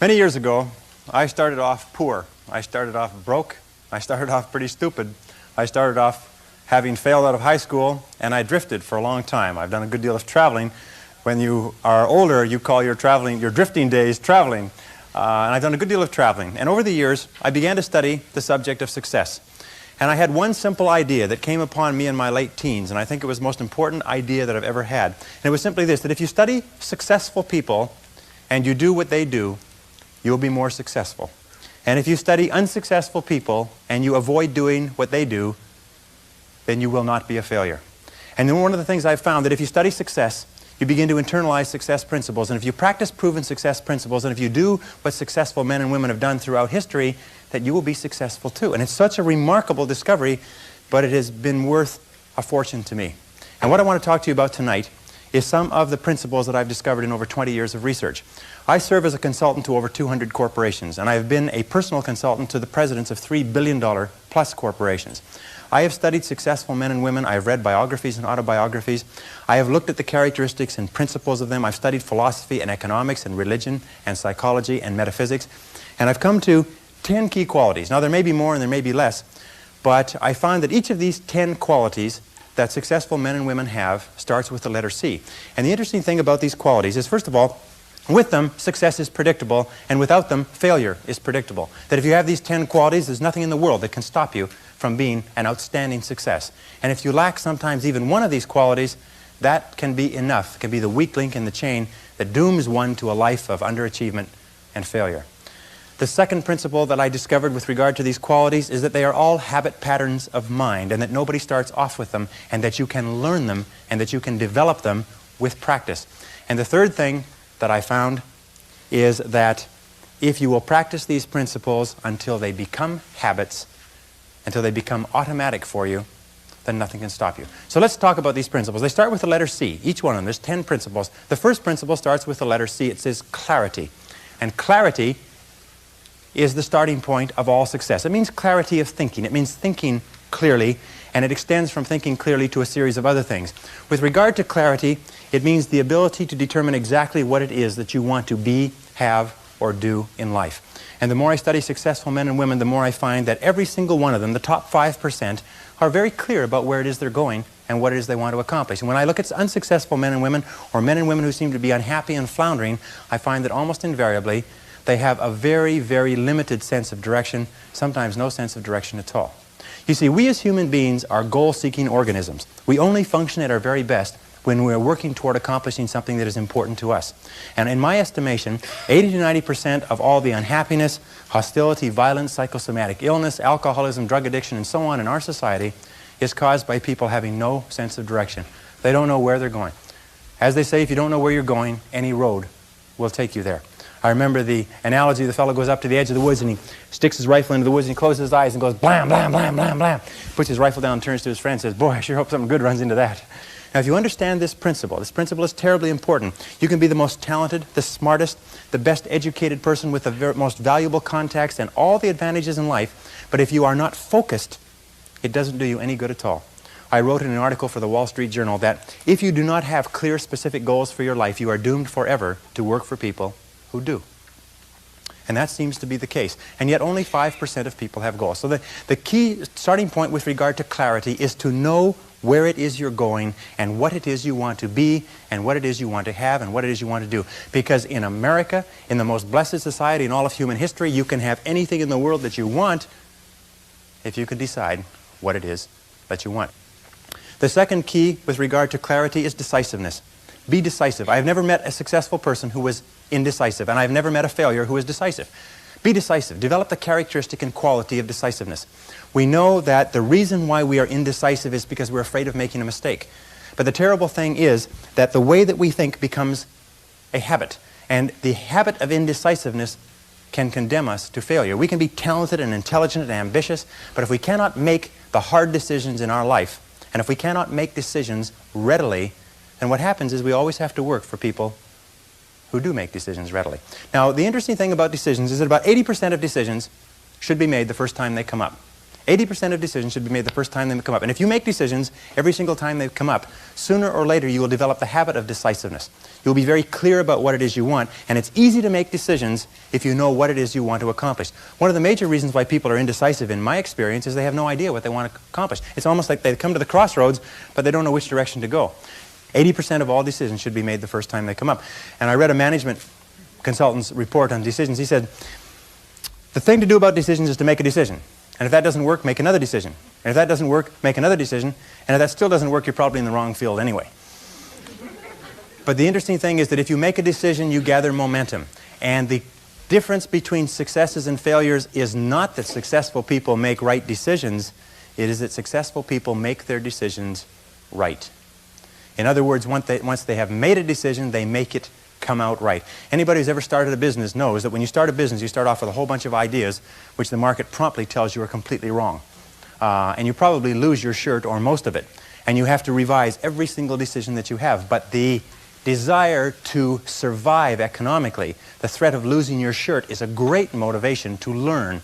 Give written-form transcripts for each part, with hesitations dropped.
Many years ago, I started off poor. I started off broke. I started off pretty stupid. I started off having failed out of high school, and I drifted for a long time. I've done a good deal of traveling. When you are older, you call your drifting days traveling. And I've done a good deal of traveling. And over the years, I began to study the subject of success. And I had one simple idea that came upon me in my late teens, and I think it was the most important idea that I've ever had. And it was simply this, that if you study successful people and you do what they do, you'll be more successful. And if you study unsuccessful people and you avoid doing what they do, then you will not be a failure. And then one of the things I've found that if you study success, you begin to internalize success principles. And if you practice proven success principles, and if you do what successful men and women have done throughout history, that you will be successful too. And it's such a remarkable discovery, but it has been worth a fortune to me. And what I want to talk to you about tonight is some of the principles that I've discovered in over 20 years of research. I serve as a consultant to over 200 corporations, and I have been a personal consultant to the presidents of $3 billion plus corporations. I have studied successful men and women. I have read biographies and autobiographies. I have looked at the characteristics and principles of them. I've studied philosophy and economics and religion and psychology and metaphysics. And I've come to 10 key qualities. Now, there may be more and there may be less, but I find that each of these 10 qualities that successful men and women have starts with the letter C. And the interesting thing about these qualities is, first of all, with them, success is predictable, and without them, failure is predictable. That if you have these 10 qualities, there's nothing in the world that can stop you from being an outstanding success. And if you lack sometimes even one of these qualities, that can be enough, can be the weak link in the chain that dooms one to a life of underachievement and failure. The second principle that I discovered with regard to these qualities is that they are all habit patterns of mind, and that nobody starts off with them, and that you can learn them, and that you can develop them with practice. And the third thing that I found is that if you will practice these principles until they become habits, until they become automatic for you, then nothing can stop you. So let's talk about these principles. They start with the letter C, each one of them. There's 10 principles. The first principle starts with the letter C. It says clarity. And clarity is the starting point of all success. It means clarity of thinking. It means thinking clearly, and it extends from thinking clearly to a series of other things. With regard to clarity, it means the ability to determine exactly what it is that you want to be, have, or do in life. And the more I study successful men and women, the more I find that every single one of them, the top 5%, are very clear about where it is they're going and what it is they want to accomplish. And when I look at unsuccessful men and women, or men and women who seem to be unhappy and floundering, I find that almost invariably they have a very, very limited sense of direction, sometimes no sense of direction at all. You see, we as human beings are goal-seeking organisms. We only function at our very best when we're working toward accomplishing something that is important to us. And in my estimation, 80 to 90% of all the unhappiness, hostility, violence, psychosomatic illness, alcoholism, drug addiction, and so on in our society is caused by people having no sense of direction. They don't know where they're going. As they say, if you don't know where you're going, any road will take you there. I remember the analogy, the fellow goes up to the edge of the woods and he sticks his rifle into the woods and he closes his eyes and goes blam, blam, blam, blam, blam. Puts his rifle down and turns to his friend and says, boy, I sure hope something good runs into that. Now, if you understand this principle is terribly important. You can be the most talented, the smartest, the best educated person with the most valuable contacts and all the advantages in life, but if you are not focused, it doesn't do you any good at all. I wrote in an article for the Wall Street Journal that if you do not have clear, specific goals for your life, you are doomed forever to work for people who do. And that seems to be the case. And yet only 5% of people have goals. So the key starting point with regard to clarity is to know where it is you're going and what it is you want to be and what it is you want to have and what it is you want to do. Because in America, in the most blessed society in all of human history, you can have anything in the world that you want if you can decide what it is that you want. The second key with regard to clarity is decisiveness. Be decisive. I have never met a successful person who was indecisive, and I've never met a failure who is decisive. Be decisive. Develop the characteristic and quality of decisiveness. We know that the reason why we are indecisive is because we're afraid of making a mistake. But the terrible thing is that the way that we think becomes a habit, and the habit of indecisiveness can condemn us to failure. We can be talented and intelligent and ambitious, but if we cannot make the hard decisions in our life, and if we cannot make decisions readily, then what happens is we always have to work for people who do make decisions readily. Now, the interesting thing about decisions is that about 80% of decisions should be made the first time they come up. 80% of decisions should be made the first time they come up. And if you make decisions every single time they come up, sooner or later you will develop the habit of decisiveness. You'll be very clear about what it is you want, and it's easy to make decisions if you know what it is you want to accomplish. One of the major reasons why people are indecisive, in my experience, is they have no idea what they want to accomplish. It's almost like they come to the crossroads, but they don't know which direction to go. 80% of all decisions should be made the first time they come up. And I read a management consultant's report on decisions. He said, the thing to do about decisions is to make a decision. And if that doesn't work, make another decision. And if that doesn't work, make another decision. And if that still doesn't work, you're probably in the wrong field anyway. But the interesting thing is that if you make a decision, you gather momentum. And the difference between successes and failures is not that successful people make right decisions. It is that successful people make their decisions right. In other words, once they have made a decision, they make it come out right. Anybody who's ever started a business knows that when you start a business, you start off with a whole bunch of ideas which the market promptly tells you are completely wrong. And you probably lose your shirt or most of it. And you have to revise every single decision that you have. But the desire to survive economically, the threat of losing your shirt, is a great motivation to learn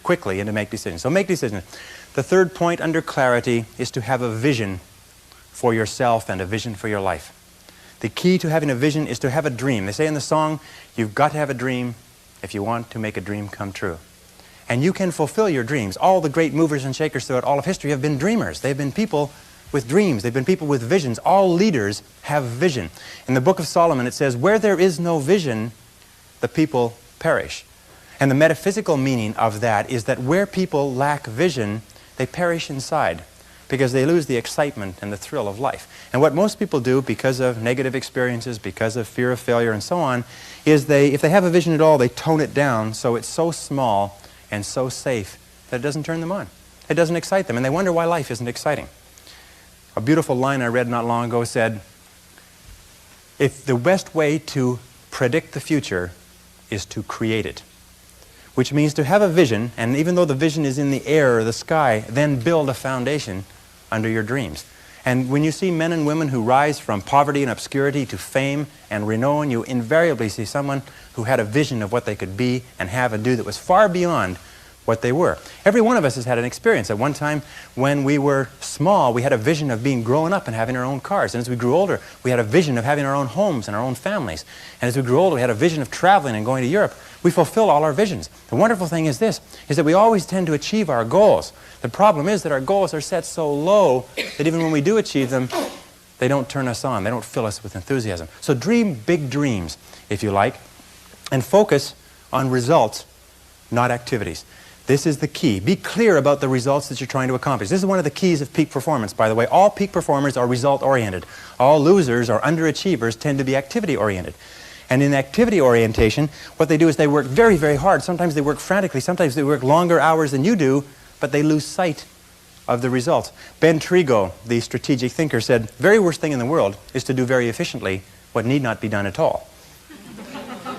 quickly and to make decisions. So make decisions. The third point under clarity is to have a vision for yourself and a vision for your life. The key to having a vision is to have a dream. They say in the song, you've got to have a dream if you want to make a dream come true. And you can fulfill your dreams. All the great movers and shakers throughout all of history have been dreamers. They've been people with dreams. They've been people with visions. All leaders have vision. In the Book of Solomon, it says, where there is no vision, the people perish. And the metaphysical meaning of that is that where people lack vision, they perish inside, because they lose the excitement and the thrill of life. And what most people do, because of negative experiences, because of fear of failure and so on, is if they have a vision at all, they tone it down so it's so small and so safe that it doesn't turn them on. It doesn't excite them, and they wonder why life isn't exciting. A beautiful line I read not long ago said, if the best way to predict the future is to create it, which means to have a vision, and even though the vision is in the air or the sky, then build a foundation under your dreams. And when you see men and women who rise from poverty and obscurity to fame and renown, you invariably see someone who had a vision of what they could be and have and do that was far beyond what they were. Every one of us has had an experience. At one time when we were small, we had a vision of being grown up and having our own cars. And as we grew older, we had a vision of having our own homes and our own families. And as we grew older, we had a vision of traveling and going to Europe. We fulfill all our visions. The wonderful thing is this, is that we always tend to achieve our goals. The problem is that our goals are set so low that even when we do achieve them, they don't turn us on. They don't fill us with enthusiasm. So dream big dreams, if you like, and focus on results, not activities. This is the key. Be clear about the results that you're trying to accomplish. This is one of the keys of peak performance, by the way. All peak performers are result-oriented. All losers or underachievers tend to be activity-oriented. And in activity orientation, what they do is they work very, very hard. Sometimes they work frantically. Sometimes they work longer hours than you do, but they lose sight of the results. Ben Trigo, the strategic thinker, said, the very worst thing in the world is to do very efficiently what need not be done at all.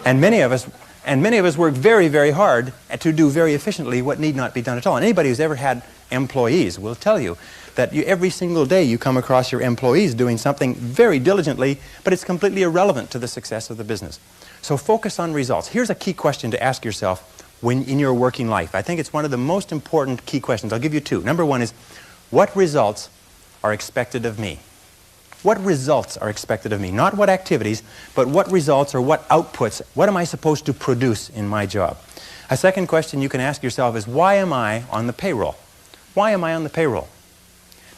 And many of us work very, very hard to do very efficiently what need not be done at all. And anybody who's ever had employees will tell you that every single day you come across your employees doing something very diligently, but it's completely irrelevant to the success of the business. So focus on results. Here's a key question to ask yourself in your working life. I think it's one of the most important key questions. I'll give you two. Number one is, what results are expected of me? What results are expected of me? Not what activities, but what results or what outputs, what am I supposed to produce in my job? A second question you can ask yourself is, why am I on the payroll? Why am I on the payroll?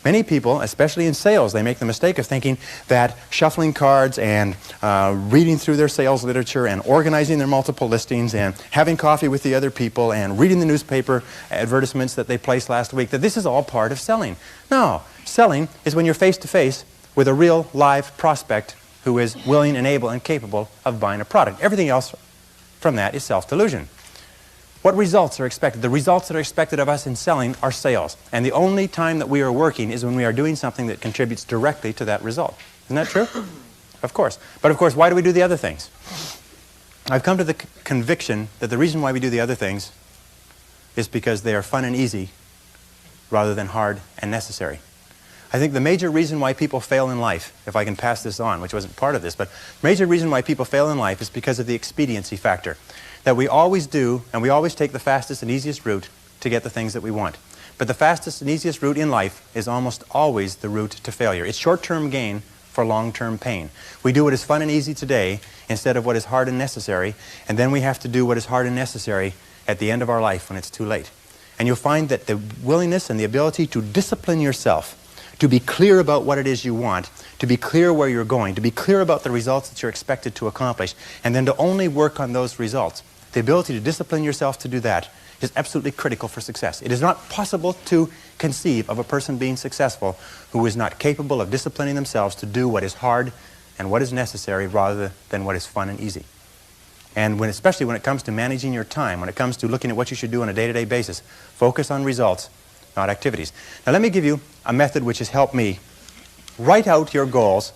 Many people, especially in sales, they make the mistake of thinking that shuffling cards and reading through their sales literature and organizing their multiple listings and having coffee with the other people and reading the newspaper advertisements that they placed last week, that this is all part of selling. No, selling is when you're face-to-face with a real live prospect who is willing and able and capable of buying a product. Everything else from that is self-delusion. What results are expected? The results that are expected of us in selling are sales. And the only time that we are working is when we are doing something that contributes directly to that result. Isn't that true? Of course. But of course, why do we do the other things? I've come to the conviction that the reason why we do the other things is because they are fun and easy rather than hard and necessary. I think the major reason why people fail in life, if I can pass this on, which wasn't part of this, but the major reason why people fail in life is because of the expediency factor. That we always do, and we always take the fastest and easiest route to get the things that we want. But the fastest and easiest route in life is almost always the route to failure. It's short-term gain for long-term pain. We do what is fun and easy today instead of what is hard and necessary, and then we have to do what is hard and necessary at the end of our life when it's too late. And you'll find that the willingness and the ability to discipline yourself, to be clear about what it is you want, to be clear where you're going, to be clear about the results that you're expected to accomplish, and then to only work on those results. The ability to discipline yourself to do that is absolutely critical for success. It is not possible to conceive of a person being successful who is not capable of disciplining themselves to do what is hard and what is necessary rather than what is fun and easy. And especially when it comes to managing your time, when it comes to looking at what you should do on a day-to-day basis, focus on results, not activities. Now let me give you a method which has helped me. Write out your goals.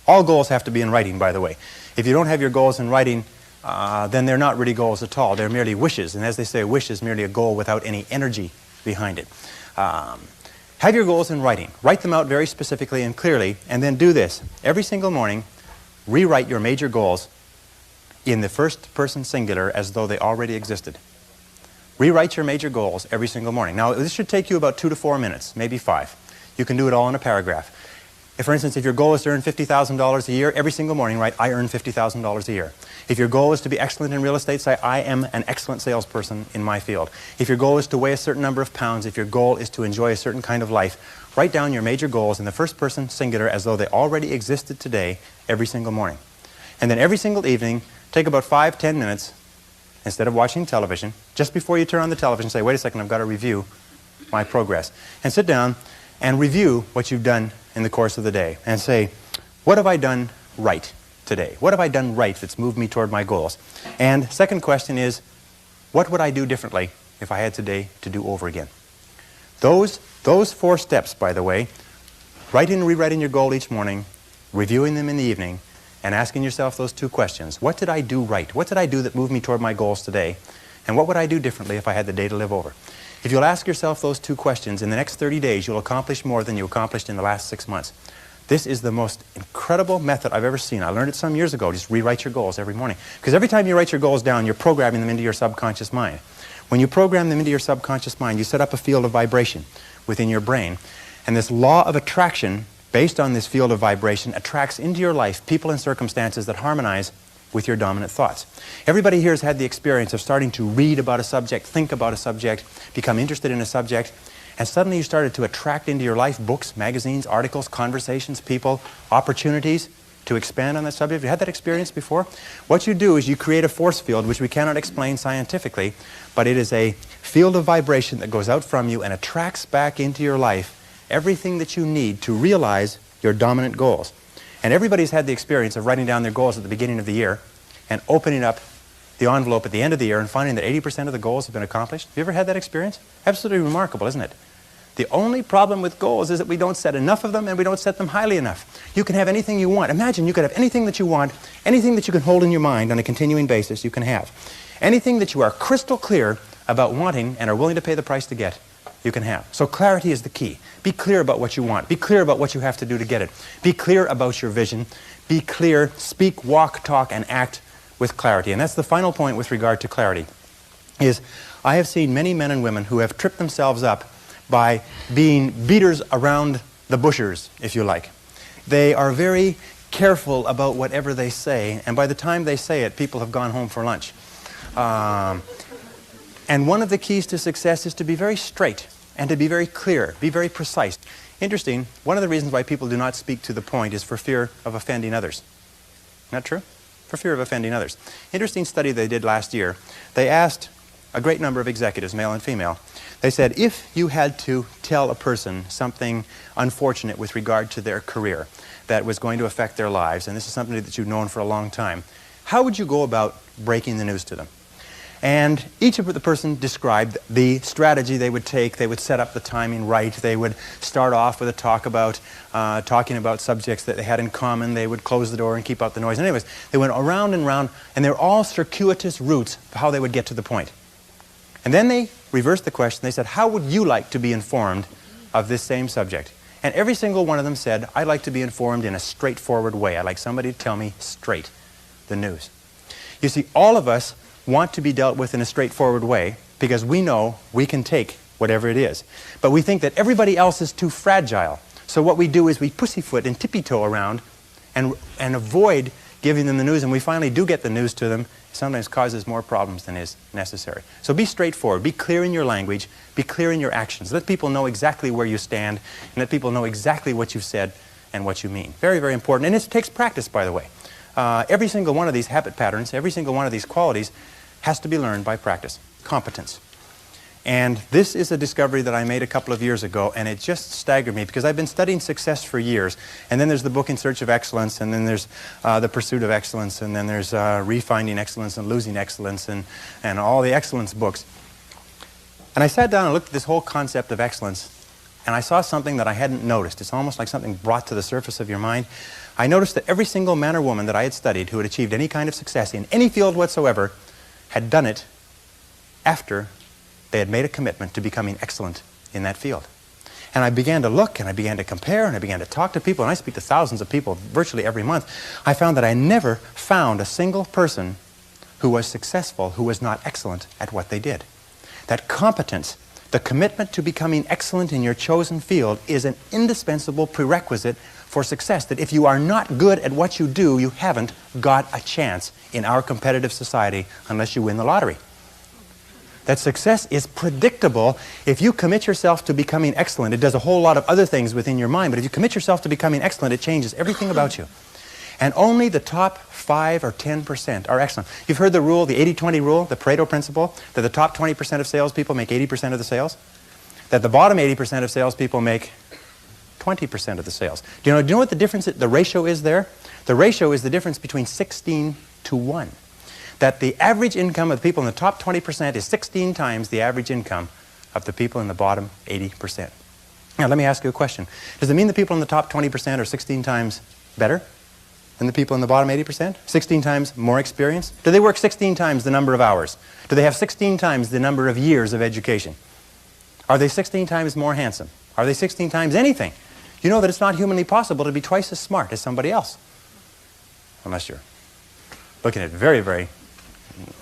All goals have to be in writing, by the way. If you don't have your goals in writing, then they're not really goals at all. They're merely wishes. And as they say, a wish is merely a goal without any energy behind it. Have your goals in writing. Write them out very specifically and clearly, and then do this. Every single morning, rewrite your major goals in the first person singular as though they already existed. Rewrite your major goals every single morning. Now, this should take you about 2 to 4 minutes, maybe 5. You can do it all in a paragraph. If, for instance, if your goal is to earn $50,000 a year, every single morning write, I earn $50,000 a year. If your goal is to be excellent in real estate, say, I am an excellent salesperson in my field. If your goal is to weigh a certain number of pounds, if your goal is to enjoy a certain kind of life, write down your major goals in the first person singular as though they already existed today every single morning. And then every single evening, take about 5-10 minutes, instead of watching television, just before you turn on the television, say, wait a second, I've got to review my progress. And sit down and review what you've done in the course of the day and say, what have I done right today? What have I done right that's moved me toward my goals? And second question is, what would I do differently if I had today to do over again? Those 4 steps, by the way, writing and rewriting your goal each morning, reviewing them in the evening, and asking yourself those 2 questions. What did I do right? What did I do that moved me toward my goals today? And what would I do differently if I had the day to live over? If you'll ask yourself those 2 questions, in the next 30 days, you'll accomplish more than you accomplished in the last 6 months. This is the most incredible method I've ever seen. I learned it some years ago. Just rewrite your goals every morning. Because every time you write your goals down, you're programming them into your subconscious mind. When you program them into your subconscious mind, you set up a field of vibration within your brain. And this law of attraction, based on this field of vibration, attracts into your life people and circumstances that harmonize with your dominant thoughts. Everybody here has had the experience of starting to read about a subject, think about a subject, become interested in a subject, and suddenly you started to attract into your life books, magazines, articles, conversations, people, opportunities to expand on that subject. Have you had that experience before? What you do is you create a force field, which we cannot explain scientifically, but it is a field of vibration that goes out from you and attracts back into your life everything that you need to realize your dominant goals. And everybody's had the experience of writing down their goals at the beginning of the year and opening up the envelope at the end of the year and finding that 80% of the goals have been accomplished. Have you ever had that experience? Absolutely remarkable, isn't it? The only problem with goals is that we don't set enough of them and we don't set them highly enough. You can have anything you want. Imagine you could have anything that you want, anything that you can hold in your mind on a continuing basis you can have. Anything that you are crystal clear about wanting and are willing to pay the price to get, you can have. So clarity is the key. Be clear about what you want. Be clear about what you have to do to get it. Be clear about your vision. Be clear, speak, walk, talk, and act with clarity. And that's the final point with regard to clarity, is I have seen many men and women who have tripped themselves up by being beaters around the bushers, if you like. They are very careful about whatever they say, and by the time they say it, people have gone home for lunch. And one of the keys to success is to be very straight and to be very clear, be very precise. Interesting, one of the reasons why people do not speak to the point is for fear of offending others. Not true? For fear of offending others. Interesting study they did last year. They asked a great number of executives, male and female. They said, if you had to tell a person something unfortunate with regard to their career that was going to affect their lives, and this is something that you've known for a long time, how would you go about breaking the news to them? And each of the person described the strategy they would take. They would set up the timing right. They would start off with a talk about talking about subjects that they had in common. They would close the door and keep out the noise. And anyways, they went around and around, and they're all circuitous routes of how they would get to the point. And then they reversed the question. They said, how would you like to be informed of this same subject? And every single one of them said, I'd like to be informed in a straightforward way. I'd like somebody to tell me straight the news. You see, all of us want to be dealt with in a straightforward way because we know we can take whatever it is. But we think that everybody else is too fragile. So what we do is we pussyfoot and tippy-toe around and avoid giving them the news, and we finally do get the news to them. It sometimes causes more problems than is necessary. So be straightforward. Be clear in your language. Be clear in your actions. Let people know exactly where you stand, and let people know exactly what you've said and what you mean. Very, very important. And it takes practice, by the way. Every single one of these habit patterns, every single one of these qualities has to be learned by practice. Competence. And this is a discovery that I made a couple of years ago, and it just staggered me because I've been studying success for years. And then there's the book In Search of Excellence, and then there's The Pursuit of Excellence, and then there's Refinding Excellence and Losing Excellence, and all the excellence books. And I sat down and looked at this whole concept of excellence, and I saw something that I hadn't noticed. It's almost like something brought to the surface of your mind. I noticed that every single man or woman that I had studied who had achieved any kind of success in any field whatsoever had done it after they had made a commitment to becoming excellent in that field. And I began to look, and I began to compare, and I began to talk to people, and I speak to thousands of people virtually every month. I found that I never found a single person who was successful who was not excellent at what they did. That competence, the commitment to becoming excellent in your chosen field, is an indispensable prerequisite for success. That if you are not good at what you do, you haven't got a chance in our competitive society unless you win the lottery. That success is predictable. If you commit yourself to becoming excellent, it does a whole lot of other things within your mind, but if you commit yourself to becoming excellent, it changes everything about you. And only the top 5 or 10% are excellent. You've heard the rule, the 80-20 rule, the Pareto principle, that the top 20% of salespeople make 80% of the sales, that the bottom 80% of salespeople make 20% of the sales. Do you know what the difference, the ratio is there? The ratio is the difference between 16 to 1. That the average income of the people in the top 20% is 16 times the average income of the people in the bottom 80%. Now, let me ask you a question. Does it mean the people in the top 20% are 16 times better than the people in the bottom 80%? 16 times more experience? Do they work 16 times the number of hours? Do they have 16 times the number of years of education? Are they 16 times more handsome? Are they 16 times anything? You know that it's not humanly possible to be twice as smart as somebody else. Unless you're looking at very, very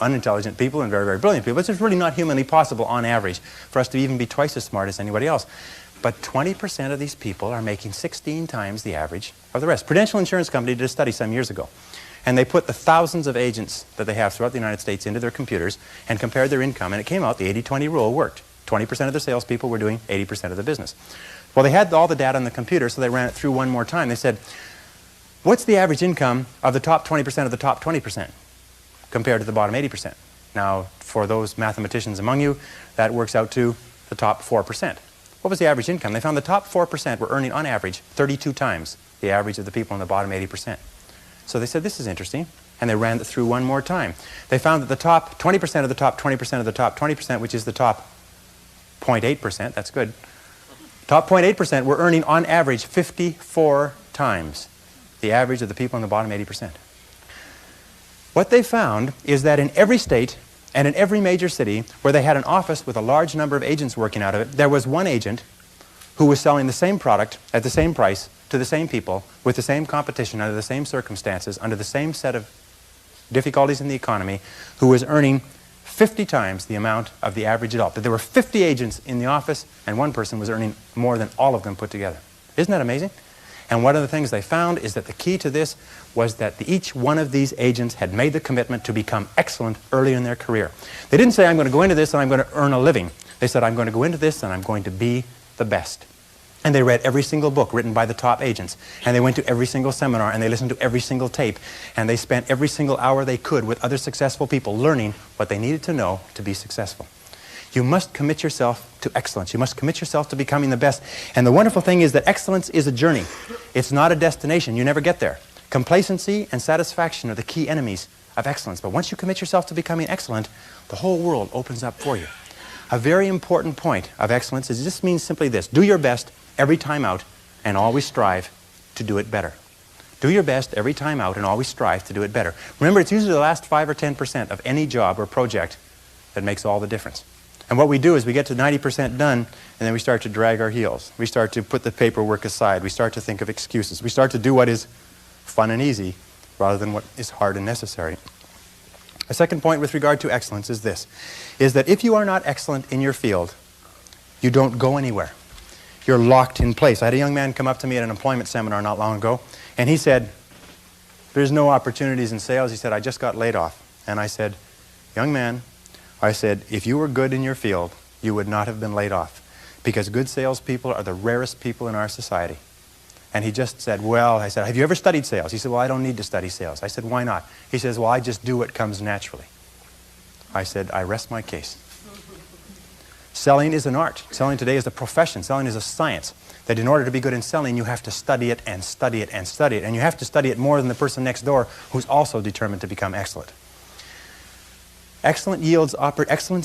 unintelligent people and very, very brilliant people. It's just really not humanly possible on average for us to even be twice as smart as anybody else. But 20% of these people are making 16 times the average of the rest. Prudential Insurance Company did a study some years ago, and they put the thousands of agents that they have throughout the United States into their computers and compared their income, and it came out the 80-20 rule worked. 20% of the salespeople were doing 80% of the business. Well, they had all the data on the computer, so they ran it through one more time. They said, what's the average income of the top 20% of the top 20%? Compared to the bottom 80%. Now, for those mathematicians among you, that works out to the top 4%. What was the average income? They found the top 4% were earning, on average, 32 times the average of the people in the bottom 80%. So they said, this is interesting, and they ran it through one more time. They found that the top 20% of the top 20% of the top 20%, which is the top 0.8%, that's good, top 0.8% were earning, on average, 54 times the average of the people in the bottom 80%. What they found is that in every state and in every major city where they had an office with a large number of agents working out of it, there was one agent who was selling the same product at the same price to the same people with the same competition under the same circumstances, under the same set of difficulties in the economy, who was earning 50 times the amount of the average adult. That there were 50 agents in the office and one person was earning more than all of them put together. Isn't that amazing? And one of the things they found is that the key to this was that each one of these agents had made the commitment to become excellent early in their career. They didn't say, I'm going to go into this and I'm going to earn a living. They said, I'm going to go into this and I'm going to be the best. And they read every single book written by the top agents. And they went to every single seminar and they listened to every single tape. And they spent every single hour they could with other successful people learning what they needed to know to be successful. You must commit yourself to excellence. You must commit yourself to becoming the best. And the wonderful thing is that excellence is a journey. It's not a destination. You never get there. Complacency and satisfaction are the key enemies of excellence. But once you commit yourself to becoming excellent, the whole world opens up for you. A very important point of excellence is this means simply this. Do your best every time out and always strive to do it better. Do your best every time out and always strive to do it better. Remember, it's usually the last 5 or 10% of any job or project that makes all the difference. And what we do is we get to 90% done, and then we start to drag our heels. We start to put the paperwork aside. We start to think of excuses. We start to do what is fun and easy rather than what is hard and necessary. A second point with regard to excellence is this, is that if you are not excellent in your field, you don't go anywhere. You're locked in place. I had a young man come up to me at an employment seminar not long ago, and he said, there's no opportunities in sales. He said, I just got laid off. And I said, young man, I said, if you were good in your field, you would not have been laid off, because good salespeople are the rarest people in our society. And he just said, well, I said, have you ever studied sales? He said, well, I don't need to study sales. I said, why not? He says, well, I just do what comes naturally. I said, I rest my case. Selling is an art. Selling today is a profession. Selling is a science. That in order to be good in selling, you have to study it and study it and study it. And you have to study it more than the person next door who's also determined to become excellent. Excellence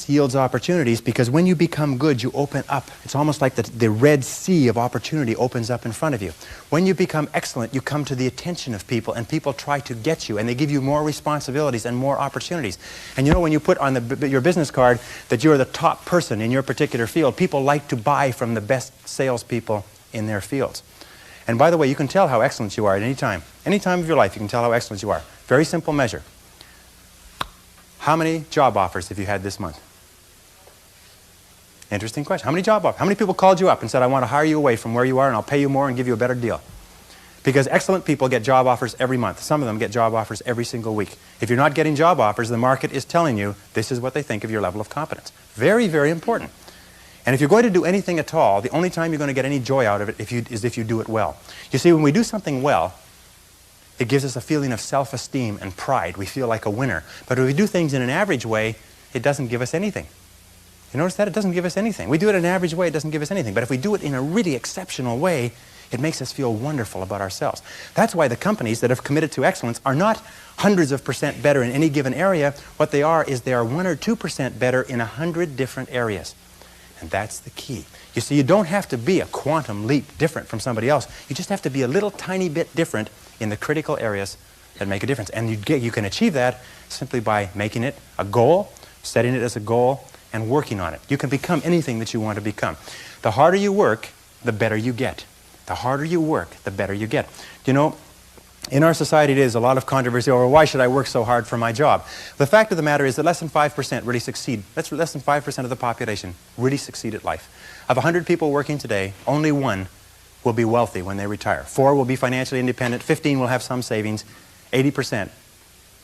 yields opportunities, because when you become good, you open up. It's almost like the Red Sea of opportunity opens up in front of you. When you become excellent, you come to the attention of people, and people try to get you, and they give you more responsibilities and more opportunities. And you know, when you put on your business card that you're the top person in your particular field, people like to buy from the best salespeople in their fields. And by the way, you can tell how excellent you are at any time. Any time of your life, you can tell how excellent you are. Very simple measure. How many job offers have you had this month? Interesting question. How many job offers? How many people called you up and said, I want to hire you away from where you are and I'll pay you more and give you a better deal? Because excellent people get job offers every month. Some of them get job offers every single week. If you're not getting job offers, the market is telling you this is what they think of your level of competence. Very, very important. And if you're going to do anything at all, the only time you're going to get any joy out of it is if you do it well. You see, when we do something well, it gives us a feeling of self-esteem and pride. We feel like a winner. But if we do things in an average way, it doesn't give us anything. You notice that? It doesn't give us anything. We do it in an average way, it doesn't give us anything. But if we do it in a really exceptional way, it makes us feel wonderful about ourselves. That's why the companies that have committed to excellence are not hundreds of % better in any given area. What they are is they are 1 or 2% better in 100 different areas. And that's the key. You see, you don't have to be a quantum leap different from somebody else. You just have to be a little tiny bit different in the critical areas that make a difference. And you can achieve that simply by making it a goal, setting it as a goal, and working on it. You can become anything that you want to become. The harder you work, the better you get. The harder you work, the better you get. You know, in our society there's a lot of controversy over why should I work so hard for my job. The fact of the matter is that less than 5% really succeed. That's less than 5% of the population really succeed at life. Of 100 people working today, only 1 will be wealthy when they retire. 4 will be financially independent. 15 will have some savings. 80%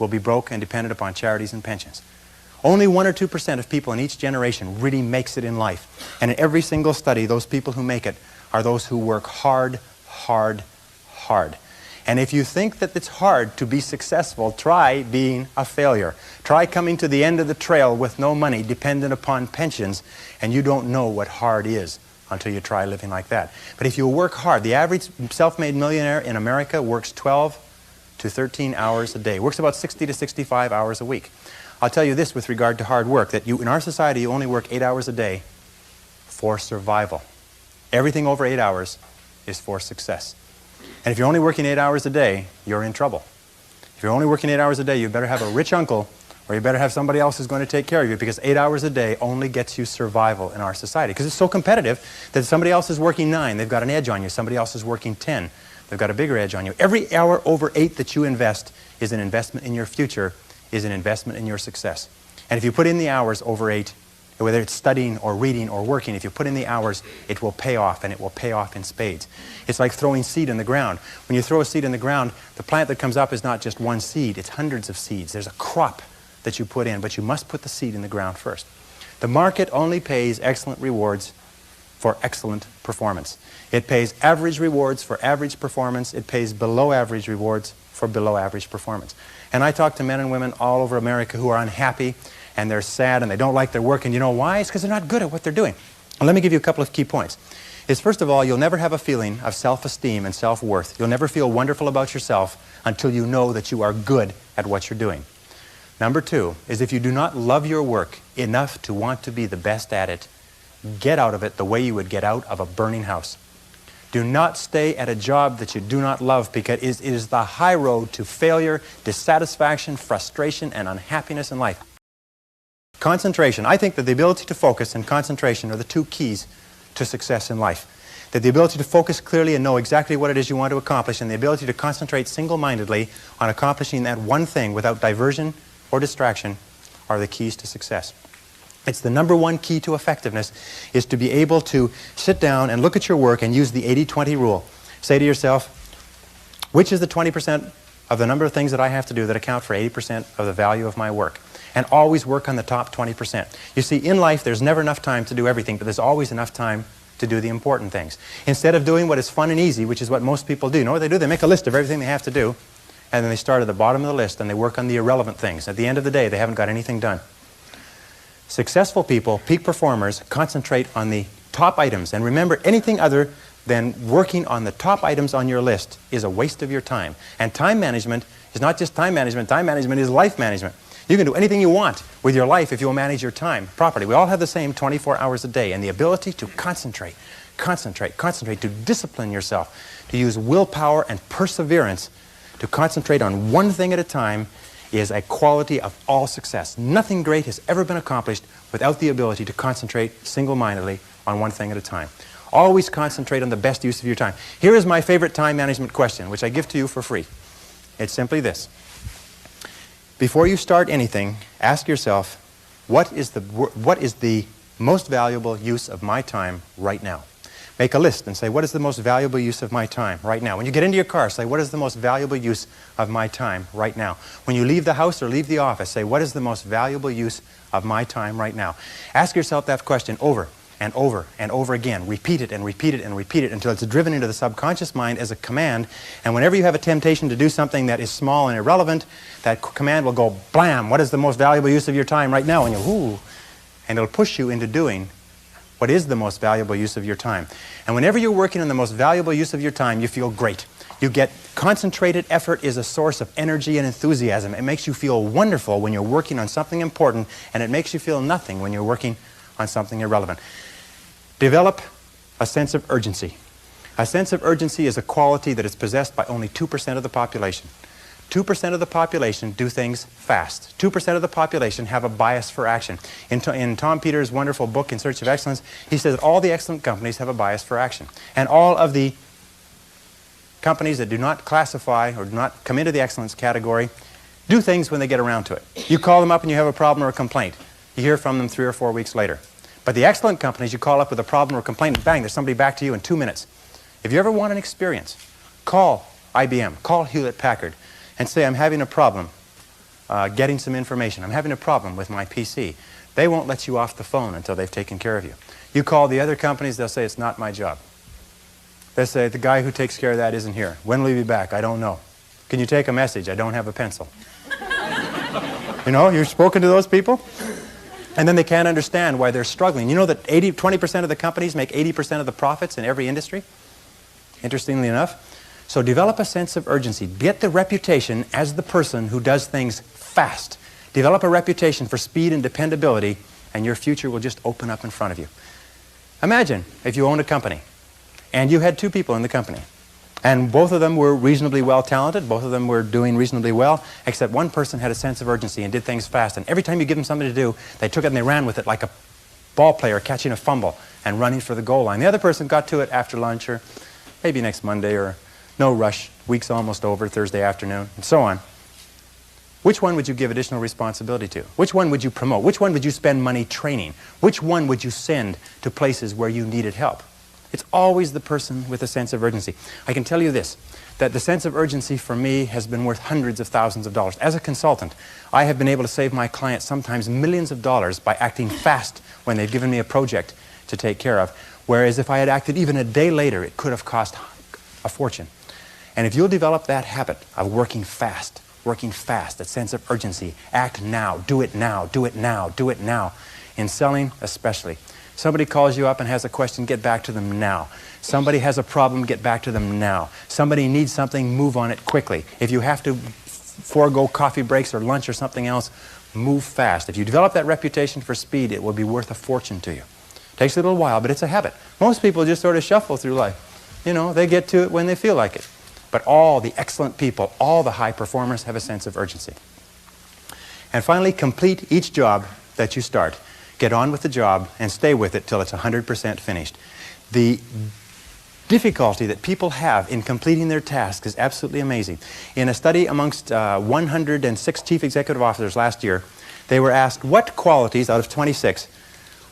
will be broke and dependent upon charities and pensions. Only 1 or 2% of people in each generation really makes it in life. And in every single study, those people who make it are those who work hard, hard, hard. And if you think that it's hard to be successful, try being a failure. Try coming to the end of the trail with no money, dependent upon pensions, and you don't know what hard is until you try living like that. But if you work hard, the average self-made millionaire in America works 12 to 13 hours a day. Works about 60 to 65 hours a week. I'll tell you this with regard to hard work, that in our society you only work 8 hours a day for survival. Everything over 8 hours is for success. And if you're only working 8 hours a day, you're in trouble. If you're only working 8 hours a day, you better have a rich uncle, or you better have somebody else who's going to take care of you, because 8 hours a day only gets you survival in our society. Because it's so competitive that somebody else is working 9, they've got an edge on you. Somebody else is working 10, they've got a bigger edge on you. Every hour over 8 that you invest is an investment in your future, is an investment in your success. And if you put in the hours over 8, whether it's studying or reading or working, if you put in the hours, it will pay off, and it will pay off in spades. It's like throwing seed in the ground. When you throw a seed in the ground, the plant that comes up is not just one seed, it's hundreds of seeds. There's a crop that you put in, but you must put the seed in the ground first. The market only pays excellent rewards for excellent performance. It pays average rewards for average performance. It pays below average rewards for below average performance. And I talk to men and women all over America who are unhappy, and they're sad, and they don't like their work, and you know why? It's because they're not good at what they're doing. And let me give you a couple of key points. First of all, you'll never have a feeling of self-esteem and self-worth. You'll never feel wonderful about yourself until you know that you are good at what you're doing. Number 2 is if you do not love your work enough to want to be the best at it, get out of it the way you would get out of a burning house. Do not stay at a job that you do not love, because it is the high road to failure, dissatisfaction, frustration, and unhappiness in life. Concentration. I think that the ability to focus and concentration are the 2 keys to success in life. That the ability to focus clearly and know exactly what it is you want to accomplish, and the ability to concentrate single-mindedly on accomplishing that one thing without diversion or distraction are the keys to success. It's the number one key to effectiveness, is to be able to sit down and look at your work and use the 80-20 rule. Say to yourself, which is the 20% of the number of things that I have to do that account for 80% of the value of my work? And always work on the top 20%. You see, in life, there's never enough time to do everything, but there's always enough time to do the important things. Instead of doing what is fun and easy, which is what most people do, you know what they do? They make a list of everything they have to do, and then they start at the bottom of the list and they work on the irrelevant things. At the end of the day, they haven't got anything done. Successful people, peak performers, concentrate on the top items. And remember, anything other than working on the top items on your list is a waste of your time. And time management is not just time management is life management. You can do anything you want with your life if you'll manage your time properly. We all have the same 24 hours a day, and the ability to concentrate, to discipline yourself, to use willpower and perseverance to concentrate on one thing at a time is a quality of all success. Nothing great has ever been accomplished without the ability to concentrate single-mindedly on one thing at a time. Always concentrate on the best use of your time. Here is my favorite time management question, which I give to you for free. It's simply this. Before you start anything, ask yourself, what is the most valuable use of my time right now? Make a list and say, what is the most valuable use of my time right now? When you get into your car, say, what is the most valuable use of my time right now? When you leave the house or leave the office, say, what is the most valuable use of my time right now? Ask yourself that question over and over and over again. Repeat it and repeat it and repeat it until it's driven into the subconscious mind as a command. And whenever you have a temptation to do something that is small and irrelevant, that command will go, blam, what is the most valuable use of your time right now? And you'll, ooh, and it'll push you into doing what is the most valuable use of your time. And whenever you're working on the most valuable use of your time, you feel great. You get concentrated effort is a source of energy and enthusiasm. It makes you feel wonderful when you're working on something important, and it makes you feel nothing when you're working on something irrelevant. Develop a sense of urgency. A sense of urgency is a quality that is possessed by only 2% of the population. 2% of the population do things fast. 2% of the population have a bias for action. In Tom Peters' wonderful book, In Search of Excellence, he says that all the excellent companies have a bias for action. And all of the companies that do not classify or do not come into the excellence category do things when they get around to it. You call them up and you have a problem or a complaint. You hear from them 3 or 4 weeks later. But the excellent companies, you call up with a problem or a complaint, and bang, there's somebody back to you in 2 minutes. If you ever want an experience, call IBM, call Hewlett-Packard, and say, I'm having a problem getting some information. I'm having a problem with my PC. They won't let you off the phone until they've taken care of you. You call the other companies, they'll say, it's not my job. They'll say, the guy who takes care of that isn't here. When will he be back? I don't know. Can you take a message? I don't have a pencil. You know, you've spoken to those people? And then they can't understand why they're struggling. You know that 20% of the companies make 80% of the profits in every industry? Interestingly enough. So develop a sense of urgency. Get the reputation as the person who does things fast. Develop a reputation for speed and dependability, and your future will just open up in front of you. Imagine if you owned a company, and you had 2 people in the company, and both of them were reasonably well talented, both of them were doing reasonably well, except one person had a sense of urgency and did things fast. And every time you give them something to do, they took it and they ran with it like a ball player catching a fumble and running for the goal line. The other person got to it after lunch or maybe next Monday or no rush, week's almost over, Thursday afternoon, and so on. Which one would you give additional responsibility to? Which one would you promote? Which one would you spend money training? Which one would you send to places where you needed help? It's always the person with a sense of urgency. I can tell you this, that the sense of urgency for me has been worth hundreds of thousands of dollars. As a consultant, I have been able to save my clients sometimes millions of dollars by acting fast when they've given me a project to take care of, whereas if I had acted even a day later, it could have cost a fortune. And if you'll develop that habit of working fast, that sense of urgency, act now, do it now, do it now, do it now, in selling especially. Somebody calls you up and has a question, get back to them now. Somebody has a problem, get back to them now. Somebody needs something, move on it quickly. If you have to forego coffee breaks or lunch or something else, move fast. If you develop that reputation for speed, it will be worth a fortune to you. It takes a little while, but it's a habit. Most people just sort of shuffle through life. You know, they get to it when they feel like it. But all the excellent people, all the high performers have a sense of urgency. And finally, complete each job that you start. Get on with the job and stay with it till it's 100% finished. The difficulty that people have in completing their tasks is absolutely amazing. In a study amongst 106 chief executive officers last year, they were asked what qualities out of 26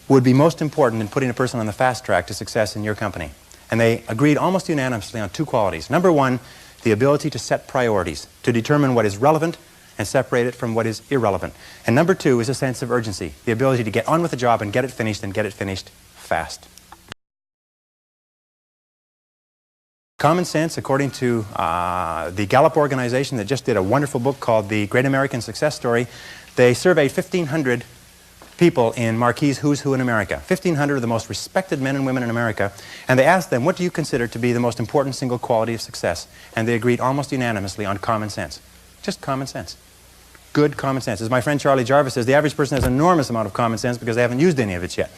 would be most important in putting a person on the fast track to success in your company. And they agreed almost unanimously on 2 qualities. Number 1, the ability to set priorities, to determine what is relevant and separate it from what is irrelevant. And number 2 is a sense of urgency, the ability to get on with the job and get it finished fast. Common sense, according to the Gallup organization that just did a wonderful book called The Great American Success Story, they surveyed 1,500 people in Marquis' Who's Who in America, 1,500 of the most respected men and women in America, and they asked them, what do you consider to be the most important single quality of success? And they agreed almost unanimously on common sense. Just common sense. Good common sense. As my friend Charlie Jarvis says, the average person has an enormous amount of common sense because they haven't used any of it yet.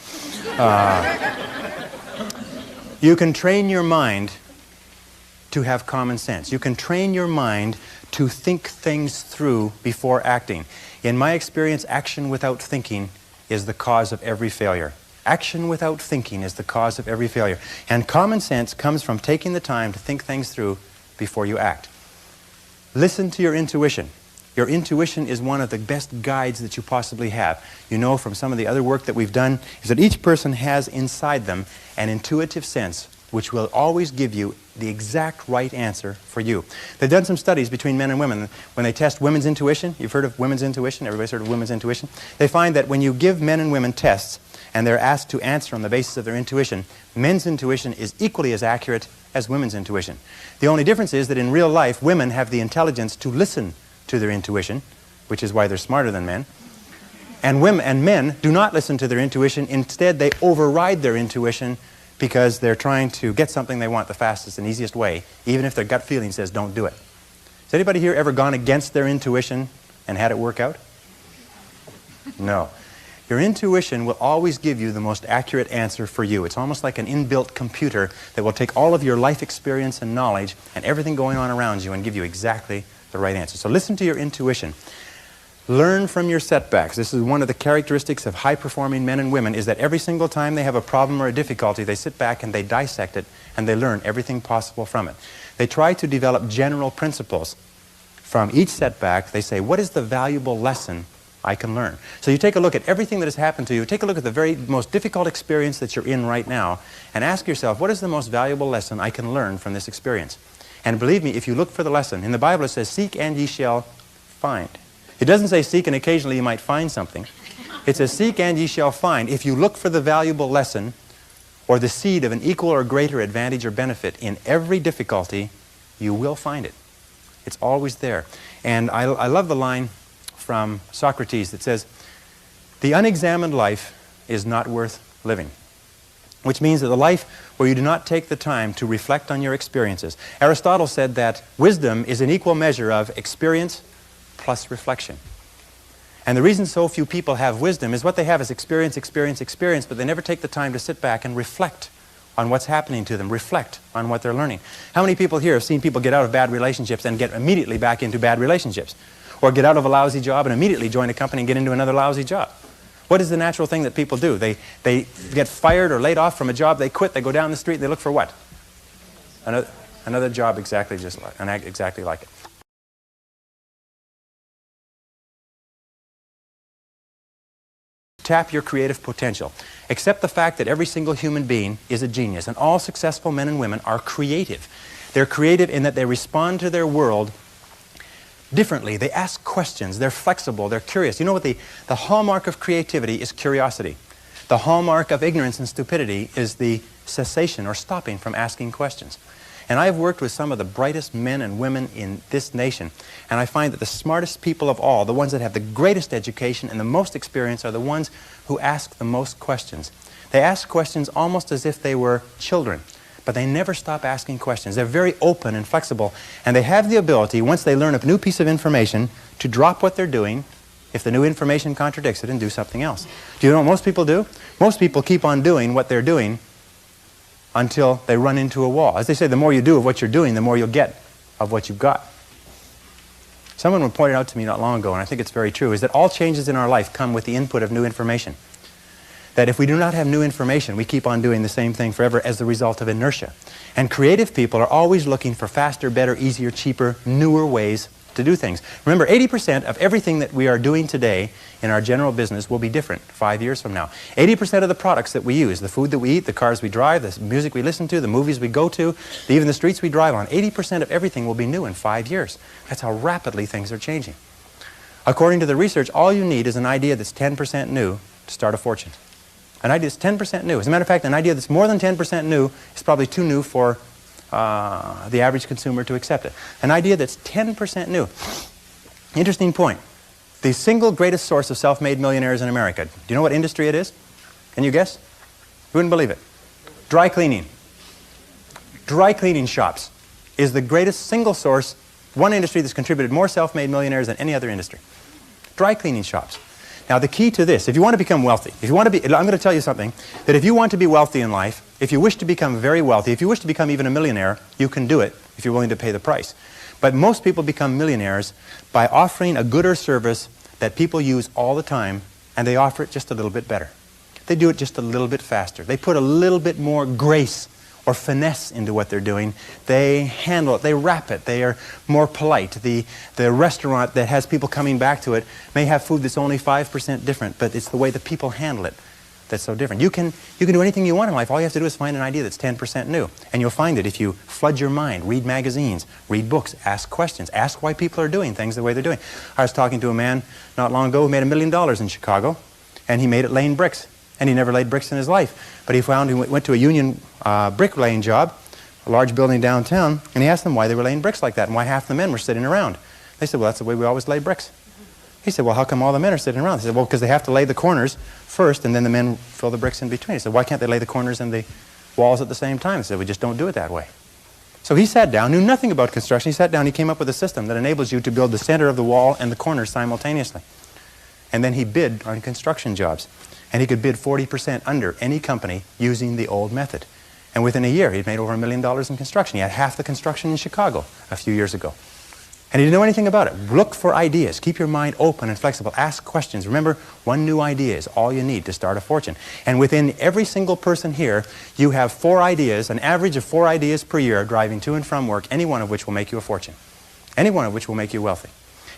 You can train your mind to have common sense. You can train your mind to think things through before acting. In my experience, action without thinking is the cause of every failure. Action without thinking is the cause of every failure. And common sense comes from taking the time to think things through before you act. Listen to your intuition. Your intuition is one of the best guides that you possibly have. You know from some of the other work that we've done is that each person has inside them an intuitive sense which will always give you the exact right answer for you. They've done some studies between men and women. When they test women's intuition, you've heard of women's intuition, everybody's heard of women's intuition, they find that when you give men and women tests and they're asked to answer on the basis of their intuition, men's intuition is equally as accurate as women's intuition. The only difference is that in real life, women have the intelligence to listen to their intuition, which is why they're smarter than men. And men do not listen to their intuition. Instead, they override their intuition because they're trying to get something they want the fastest and easiest way, even if their gut feeling says don't do it. Has anybody here ever gone against their intuition and had it work out? No. Your intuition will always give you the most accurate answer for you. It's almost like an inbuilt computer that will take all of your life experience and knowledge and everything going on around you and give you exactly the right answer. So listen to your intuition. Learn from your setbacks. This is one of the characteristics of high-performing men and women, is that every single time they have a problem or a difficulty, they sit back and they dissect it and they learn everything possible from it. They try to develop general principles from each setback. They say, what is the valuable lesson I can learn? So you take a look at everything that has happened to you, take a look at the very most difficult experience that you're in right now, and ask yourself, what is the most valuable lesson I can learn from this experience? And believe me, if you look for the lesson, in the Bible it says, seek and ye shall find. It doesn't say seek and occasionally you might find something. It says seek and ye shall find. If you look for the valuable lesson or the seed of an equal or greater advantage or benefit in every difficulty, you will find it. It's always there. And I love the line from Socrates that says, the unexamined life is not worth living. Which means that the life where you do not take the time to reflect on your experiences. Aristotle said that wisdom is an equal measure of experience plus reflection. And the reason so few people have wisdom is what they have is experience, but they never take the time to sit back and reflect on what's happening to them, reflect on what they're learning. How many people here have seen people get out of bad relationships and get immediately back into bad relationships? Or get out of a lousy job and immediately join a company and get into another lousy job? What is the natural thing that people do? They get fired or laid off from a job, they quit, they go down the street, they look for what? Another job exactly like it. Tap your creative potential. Accept the fact that every single human being is a genius, and all successful men and women are creative. They're creative in that they respond to their world differently. They ask questions. They're flexible. They're curious. You know what? The hallmark of creativity is curiosity. The hallmark of ignorance and stupidity is the cessation or stopping from asking questions. And I've worked with some of the brightest men and women in this nation, and I find that the smartest people of all, the ones that have the greatest education and the most experience, are the ones who ask the most questions. They ask questions almost as if they were children, but they never stop asking questions. They're very open and flexible, and they have the ability, once they learn a new piece of information, to drop what they're doing if the new information contradicts it and do something else. Do you know what most people do? Most people keep on doing what they're doing until they run into a wall. As they say, the more you do of what you're doing, the more you'll get of what you've got. Someone pointed out to me not long ago, and I think it's very true, is that all changes in our life come with the input of new information. that if we do not have new information, we keep on doing the same thing forever as the result of inertia. And creative people are always looking for faster, better, easier, cheaper, newer ways to do things. Remember, 80% of everything that we are doing today in our general business will be different 5 years from now. 80% of the products that we use, the food that we eat, the cars we drive, the music we listen to, the movies we go to, even the streets we drive on, 80% of everything will be new in 5 years. That's how rapidly things are changing. According to the research, all you need is an idea that's 10% new to start a fortune. An idea that's 10% new. As a matter of fact, an idea that's more than 10% new is probably too new for the average consumer to accept it. An idea that's 10% new. Interesting point. The single greatest source of self-made millionaires in America. Do you know what industry it is? Can you guess? You wouldn't believe it. Dry cleaning. Dry cleaning shops is the greatest single source, one industry that's contributed more self-made millionaires than any other industry. Dry cleaning shops. Now the key to this, if you want to become wealthy, if you want to be, I'm going to tell you something, that if you want to be wealthy in life, if you wish to become very wealthy, if you wish to become even a millionaire, you can do it if you're willing to pay the price. But most people become millionaires by offering a good or service that people use all the time, and they offer it just a little bit better. They do it just a little bit faster. They put a little bit more grace or finesse into what they're doing. They handle it, they wrap it, they are more polite. The restaurant that has people coming back to it may have food that's only 5% different, but it's the way the people handle it that's so different. You can do anything you want in life. All you have to do is find an idea that's 10% new. And you'll find it if you flood your mind, read magazines, read books, ask questions, ask why people are doing things the way they're doing. I was talking to a man not long ago who made $1 million in Chicago, and he made it laying bricks. And he never laid bricks in his life. But he went to a union bricklaying job, a large building downtown, and he asked them why they were laying bricks like that and why half the men were sitting around. They said, well, that's the way we always lay bricks. He said, well, how come all the men are sitting around? He said, well, because they have to lay the corners first, and then the men fill the bricks in between. He said, why can't they lay the corners and the walls at the same time? He said, we just don't do it that way. So he sat down, knew nothing about construction. He sat down, he came up with a system that enables you to build the center of the wall and the corners simultaneously. And then he bid on construction jobs. And he could bid 40% under any company using the old method. And within a year, he'd made over $1 million in construction. He had half the construction in Chicago a few years ago. And he didn't know anything about it. Look for ideas. Keep your mind open and flexible. Ask questions. Remember, one new idea is all you need to start a fortune. And within every single person here, you have 4 ideas, an average of 4 ideas per year, driving to and from work, any one of which will make you a fortune. Any one of which will make you wealthy.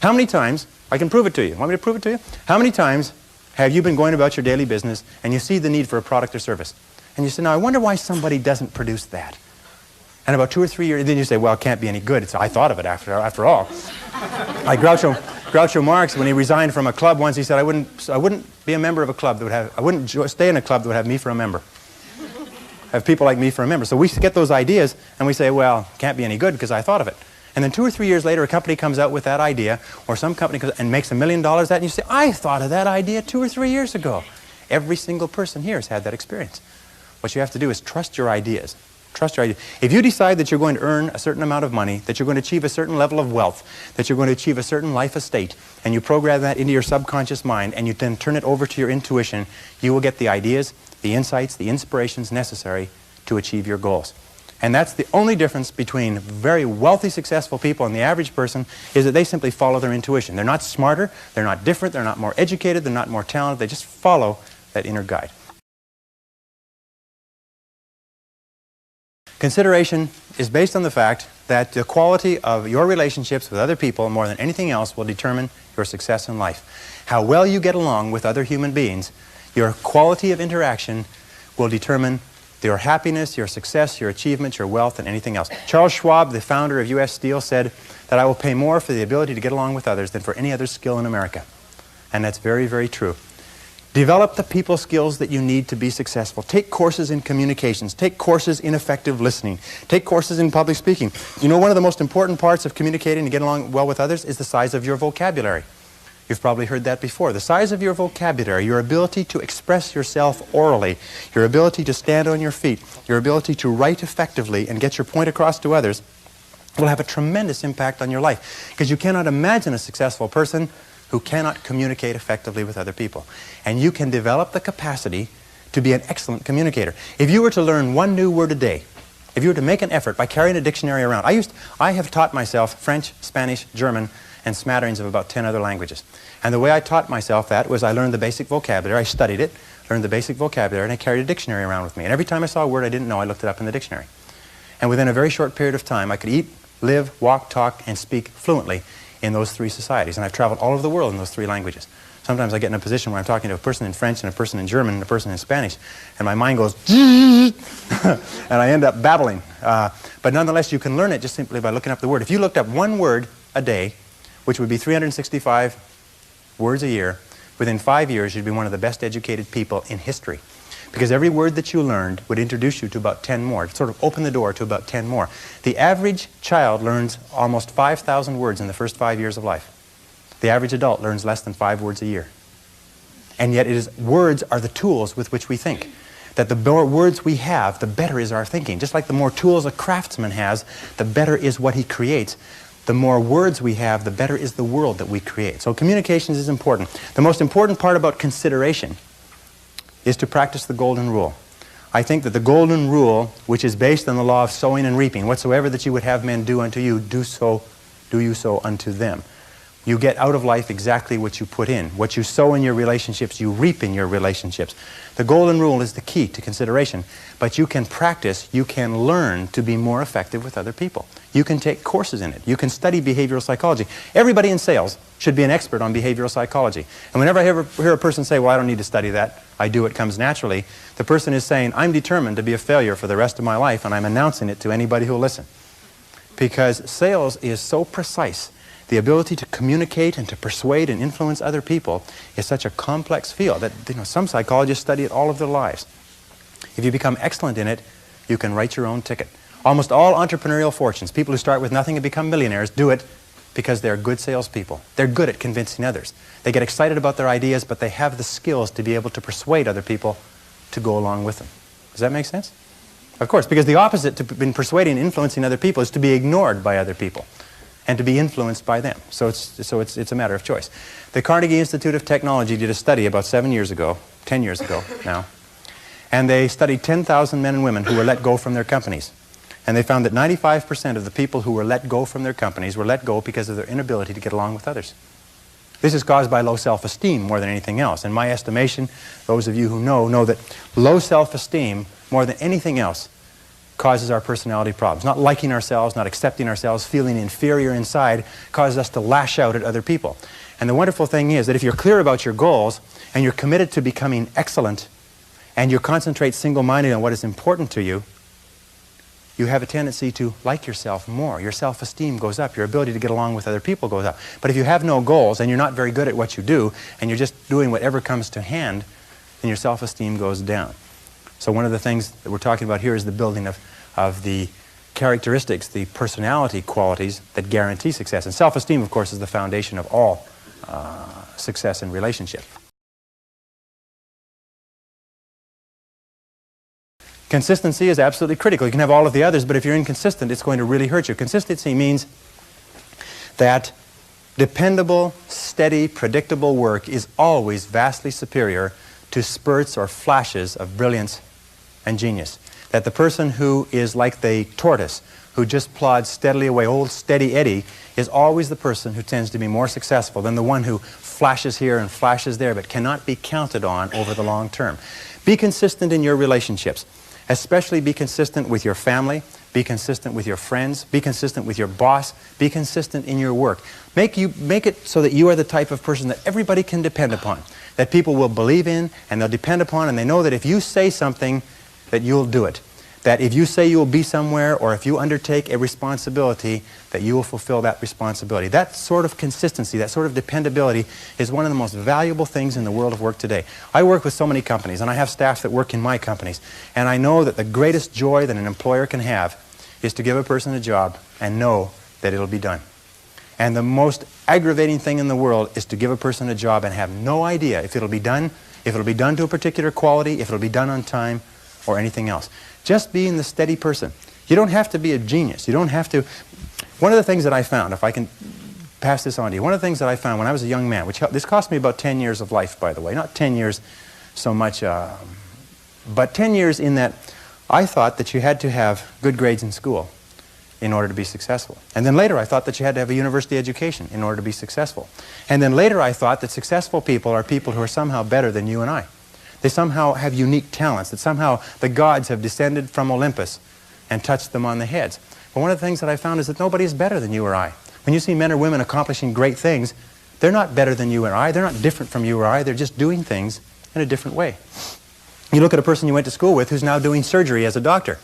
How many times, I can prove it to you. Want me to prove it to you? How many times have you been going about your daily business and you see the need for a product or service? And you say, now I wonder why somebody doesn't produce that. And about 2 or 3 years, then you say, well, it can't be any good. I thought of it after all. Like Groucho Marx, when he resigned from a club once, he said, I wouldn't be a member of a club that would have, I wouldn't stay in a club that would have me for a member. Have people like me for a member. So we get those ideas and we say, well, it can't be any good because I thought of it. And then 2 or 3 years later, a company comes out with that idea, or some company comes and makes $1 million at it, and you say, I thought of that idea 2 or 3 years ago. Every single person here has had that experience. What you have to do is trust your ideas. Trust your ideas. If you decide that you're going to earn a certain amount of money, that you're going to achieve a certain level of wealth, that you're going to achieve a certain life estate, and you program that into your subconscious mind, and you then turn it over to your intuition, you will get the ideas, the insights, the inspirations necessary to achieve your goals. And that's the only difference between very wealthy, successful people and the average person, is that they simply follow their intuition. They're not smarter, they're not different, they're not more educated, they're not more talented, they just follow that inner guide. Consideration is based on the fact that the quality of your relationships with other people, more than anything else, will determine your success in life. How well you get along with other human beings, your quality of interaction will determine your happiness, your success, your achievements, your wealth, and anything else. Charles Schwab, the founder of U.S. Steel, said that I will pay more for the ability to get along with others than for any other skill in America. And that's very, very true. Develop the people skills that you need to be successful. Take courses in communications. Take courses in effective listening. Take courses in public speaking. You know, one of the most important parts of communicating and getting along well with others is the size of your vocabulary. You've probably heard that before. The size of your vocabulary, your ability to express yourself orally, your ability to stand on your feet, your ability to write effectively and get your point across to others will have a tremendous impact on your life. Because you cannot imagine a successful person who cannot communicate effectively with other people. And you can develop the capacity to be an excellent communicator. If you were to learn one new word a day, if you were to make an effort by carrying a dictionary around, I have taught myself French, Spanish, German, and smatterings of about 10 other languages. And the way I taught myself that was I learned the basic vocabulary, I studied it, learned the basic vocabulary, and I carried a dictionary around with me. And every time I saw a word I didn't know, I looked it up in the dictionary. And within a very short period of time, I could eat, live, walk, talk, and speak fluently in those three societies. And I've traveled all over the world in those three languages. Sometimes I get in a position where I'm talking to a person in French and a person in German and a person in Spanish, and my mind goes, and I end up babbling. But nonetheless, you can learn it just simply by looking up the word. If you looked up one word a day, which would be 365 words a year, within 5 years, you'd be one of the best educated people in history. Because every word that you learned would introduce you to about 10 more. It sort of opened the door to about 10 more. The average child learns almost 5,000 words in the first 5 years of life. The average adult learns less than 5 words a year. And yet words are the tools with which we think. That the more words we have, the better is our thinking. Just like the more tools a craftsman has, the better is what he creates. The more words we have, the better is the world that we create. So communications is important. The most important part about consideration is to practice the golden rule. I think that the golden rule, which is based on the law of sowing and reaping, whatsoever that you would have men do unto you, do you so unto them. You get out of life exactly what you put in. What you sow in your relationships, you reap in your relationships. The golden rule is the key to consideration. But you can practice, you can learn to be more effective with other people. You can take courses in it. You can study behavioral psychology. Everybody in sales should be an expert on behavioral psychology. And whenever I hear a person say, well, I don't need to study that, I do, it comes naturally, the person is saying, I'm determined to be a failure for the rest of my life, and I'm announcing it to anybody who will listen. Because sales is so precise. The ability to communicate and to persuade and influence other people is such a complex field that some psychologists study it all of their lives. If you become excellent in it, you can write your own ticket. Almost all entrepreneurial fortunes, people who start with nothing and become millionaires, do it because they're good salespeople. They're good at convincing others. They get excited about their ideas, but they have the skills to be able to persuade other people to go along with them. Does that make sense? Of course, because the opposite to persuading and influencing other people is to be ignored by other people and to be influenced by them. So it's a matter of choice. The Carnegie Institute of Technology did a study about 10 years ago now, and they studied 10,000 men and women who were let go from their companies. And they found that 95% of the people who were let go from their companies were let go because of their inability to get along with others. This is caused by low self-esteem more than anything else. In my estimation, those of you who know that low self-esteem, more than anything else, causes our personality problems. Not liking ourselves, not accepting ourselves, feeling inferior inside, causes us to lash out at other people. And the wonderful thing is that if you're clear about your goals and you're committed to becoming excellent and you concentrate single-mindedly on what is important to you, you have a tendency to like yourself more. Your self-esteem goes up. Your ability to get along with other people goes up. But if you have no goals and you're not very good at what you do and you're just doing whatever comes to hand, then your self-esteem goes down. So one of the things that we're talking about here is the building of the characteristics, the personality qualities that guarantee success. And self-esteem, of course, is the foundation of all success in relationship. Consistency is absolutely critical. You can have all of the others, but if you're inconsistent, it's going to really hurt you. Consistency means that dependable, steady, predictable work is always vastly superior to spurts or flashes of brilliance and genius. That the person who is like the tortoise, who just plods steadily away, old steady Eddie, is always the person who tends to be more successful than the one who flashes here and flashes there but cannot be counted on over the long term. Be consistent in your relationships. Especially be consistent with your family, be consistent with your friends, be consistent with your boss, be consistent in your work. Make it so that you are the type of person that everybody can depend upon, that people will believe in and they'll depend upon, and they know that if you say something, that you'll do it. That if you say you will be somewhere or if you undertake a responsibility, that you will fulfill that responsibility. That sort of consistency, that sort of dependability is one of the most valuable things in the world of work today. I work with so many companies and I have staff that work in my companies, and I know that the greatest joy that an employer can have is to give a person a job and know that it'll be done. And the most aggravating thing in the world is to give a person a job and have no idea if it'll be done to a particular quality, if it'll be done on time, or anything else. Just being the steady person. You don't have to be a genius. You don't have to. One of the things that I found, if I can pass this on to you, one of the things that I found when I was a young man, this cost me about 10 years of life, by the way, not 10 years so much, but 10 years in that I thought that you had to have good grades in school in order to be successful. And then later I thought that you had to have a university education in order to be successful. And then later I thought that successful people are people who are somehow better than you and I. They somehow have unique talents, that somehow the gods have descended from Olympus and touched them on the heads. But one of the things that I found is that nobody is better than you or I. When you see men or women accomplishing great things, they're not better than you or I. They're not different from you or I. They're just doing things in a different way. You look at a person you went to school with who's now doing surgery as a doctor.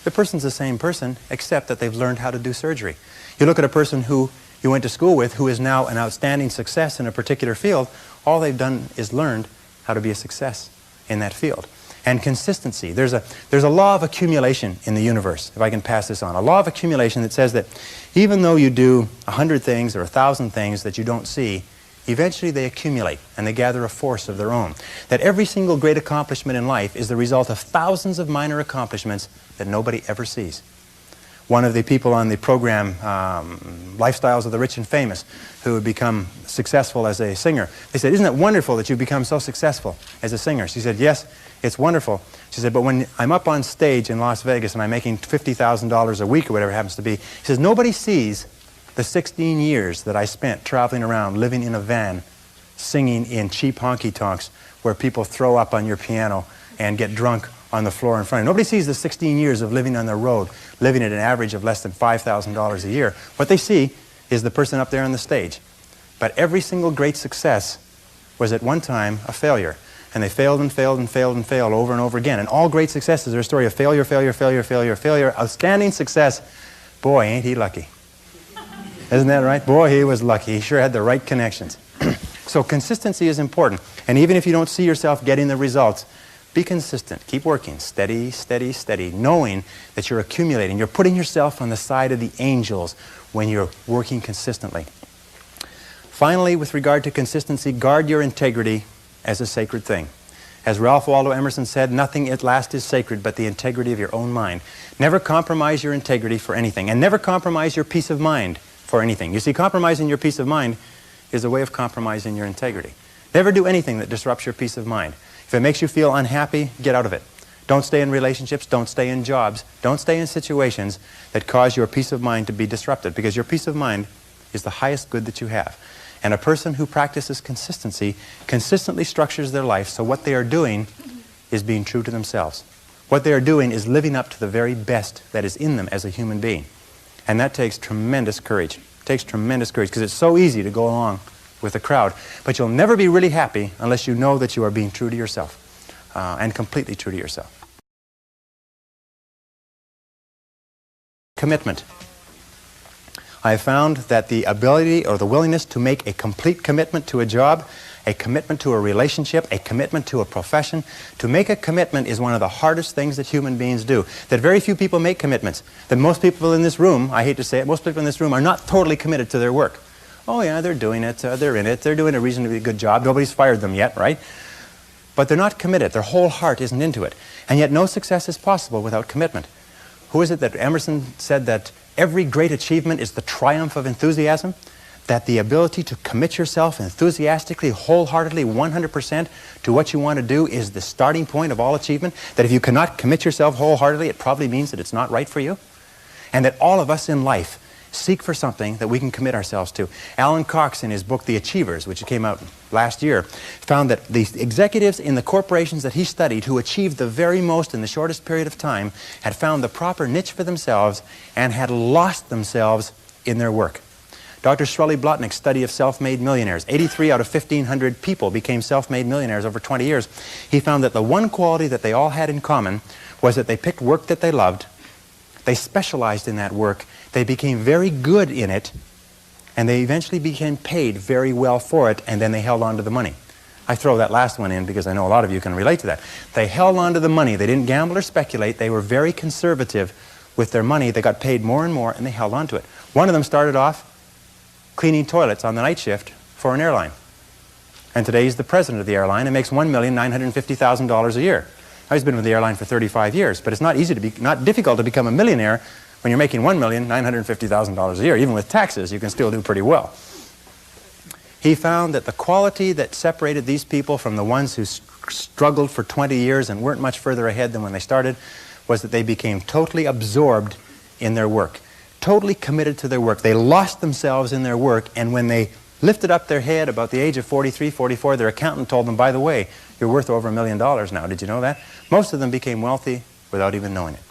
The person's the same person, except that they've learned how to do surgery. You look at a person who you went to school with who is now an outstanding success in a particular field. All they've done is learned how to be a success in that field. And consistency. There's a law of accumulation in the universe, if I can pass this on. A law of accumulation that says that even though you do 100 things or 1,000 things that you don't see, eventually they accumulate and they gather a force of their own. That every single great accomplishment in life is the result of thousands of minor accomplishments that nobody ever sees. One of the people on the program, Lifestyles of the Rich and Famous, who had become successful as a singer, they said, "Isn't it wonderful that you've become so successful as a singer?" She said, "Yes, it's wonderful." She said, "But when I'm up on stage in Las Vegas and I'm making $50,000 a week or whatever it happens to be," she says, "nobody sees the 16 years that I spent traveling around, living in a van, singing in cheap honky-tonks where people throw up on your piano and get drunk on the floor in front of you. Nobody sees the 16 years of living on the road, living at an average of less than $5,000 a year. What they see is the person up there on the stage. But every single great success was at one time a failure. And they failed and failed and failed and failed over and over again. And all great successes are a story of failure, failure, failure, failure, failure. Outstanding success. Boy, ain't he lucky. Isn't that right? Boy, he was lucky. He sure had the right connections. So consistency is important. And even if you don't see yourself getting the results, be consistent. Keep working. Steady, steady, steady. Knowing that you're accumulating. You're putting yourself on the side of the angels when you're working consistently. Finally, with regard to consistency, guard your integrity as a sacred thing. As Ralph Waldo Emerson said, nothing at last is sacred but the integrity of your own mind. Never compromise your integrity for anything. And never compromise your peace of mind for anything. You see, compromising your peace of mind is a way of compromising your integrity. Never do anything that disrupts your peace of mind. If it makes you feel unhappy, get out of it. Don't stay in relationships, don't stay in jobs, don't stay in situations that cause your peace of mind to be disrupted, because your peace of mind is the highest good that you have. And a person who practices consistency consistently structures their life so what they are doing is being true to themselves. What they are doing is living up to the very best that is in them as a human being. And that takes tremendous courage. It takes tremendous courage because it's so easy to go along with the crowd. But you'll never be really happy unless you know that you are being true to yourself and completely true to yourself. Commitment. I have found that the ability or the willingness to make a complete commitment to a job, a commitment to a relationship, a commitment to a profession, to make a commitment is one of the hardest things that human beings do. That very few people make commitments. That most people in this room, I hate to say it, most people in this room are not totally committed to their work. Oh yeah, they're doing it, they're in it, they're doing a reasonably good job, nobody's fired them yet, right? But they're not committed, their whole heart isn't into it. And yet no success is possible without commitment. Who is it that Emerson said that every great achievement is the triumph of enthusiasm? That the ability to commit yourself enthusiastically, wholeheartedly, 100% to what you want to do is the starting point of all achievement? That if you cannot commit yourself wholeheartedly, it probably means that it's not right for you? And that all of us in life seek for something that we can commit ourselves to. Alan Cox, in his book, The Achievers, which came out last year, found that the executives in the corporations that he studied who achieved the very most in the shortest period of time had found the proper niche for themselves and had lost themselves in their work. Dr. Shirley Blotnick's study of self-made millionaires, 83 out of 1,500 people became self-made millionaires over 20 years. He found that the one quality that they all had in common was that they picked work that they loved, they specialized in that work, they became very good in it, and they eventually became paid very well for it, and then they held on to the money. I throw that last one in because I know a lot of you can relate to that. They held on to the money. They didn't gamble or speculate. They were very conservative with their money. They got paid more and more, and they held on to it. One of them started off cleaning toilets on the night shift for an airline. And today he's the president of the airline and makes $1,950,000 a year. Now, he's been with the airline for 35 years, but it's not difficult to become a millionaire when you're making $1,950,000 a year. Even with taxes, you can still do pretty well. He found that the quality that separated these people from the ones who struggled for 20 years and weren't much further ahead than when they started was that they became totally absorbed in their work, totally committed to their work. They lost themselves in their work, and when they lifted up their head about the age of 43, 44. Their accountant told them, by the way, you're worth over $1 million now. Did you know that? Most of them became wealthy without even knowing it.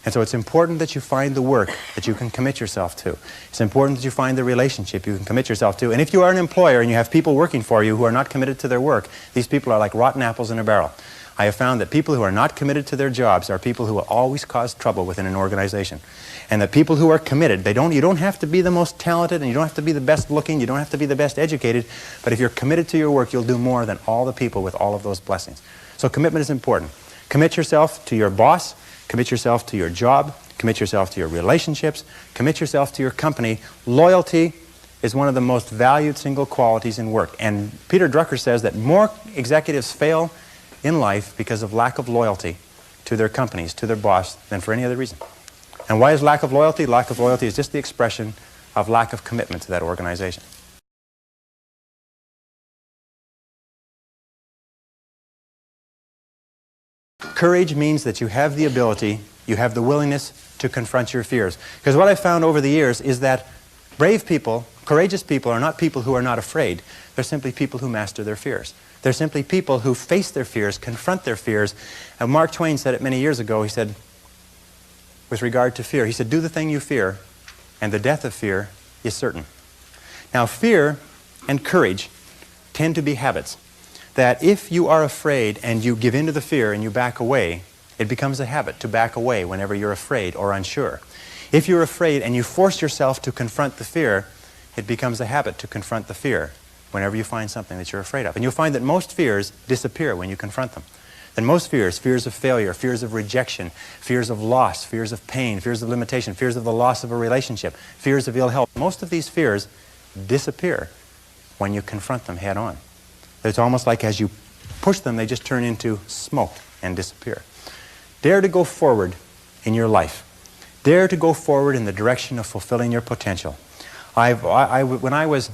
And so it's important that you find the work that you can commit yourself to. It's important that you find the relationship you can commit yourself to. And if you are an employer and you have people working for you who are not committed to their work, these people are like rotten apples in a barrel. I have found that people who are not committed to their jobs are people who will always cause trouble within an organization. And that people who are committed, you don't have to be the most talented, and you don't have to be the best looking, you don't have to be the best educated, but if you're committed to your work, you'll do more than all the people with all of those blessings. So commitment is important. Commit yourself to your boss, commit yourself to your job, commit yourself to your relationships, commit yourself to your company. Loyalty is one of the most valued single qualities in work. And Peter Drucker says that more executives fail in life because of lack of loyalty to their companies, to their boss, than for any other reason. And why is lack of loyalty? Lack of loyalty is just the expression of lack of commitment to that organization. Courage means that you have the ability, you have the willingness to confront your fears. Because what I've found over the years is that brave people, courageous people, are not people who are not afraid. They're simply people who master their fears. They're simply people who face their fears, confront their fears. And Mark Twain said it many years ago. He said, with regard to fear, he said, do the thing you fear, and the death of fear is certain. Now, fear and courage tend to be habits. That if you are afraid and you give in to the fear and you back away, it becomes a habit to back away whenever you're afraid or unsure. If you're afraid and you force yourself to confront the fear, it becomes a habit to confront the fear whenever you find something that you're afraid of. And you'll find that most fears disappear when you confront them. That most fears, fears of failure, fears of rejection, fears of loss, fears of pain, fears of limitation, fears of the loss of a relationship, fears of ill health, most of these fears disappear when you confront them head on. It's almost like as you push them, they just turn into smoke and disappear. Dare to go forward in your life. Dare to go forward in the direction of fulfilling your potential. When I was,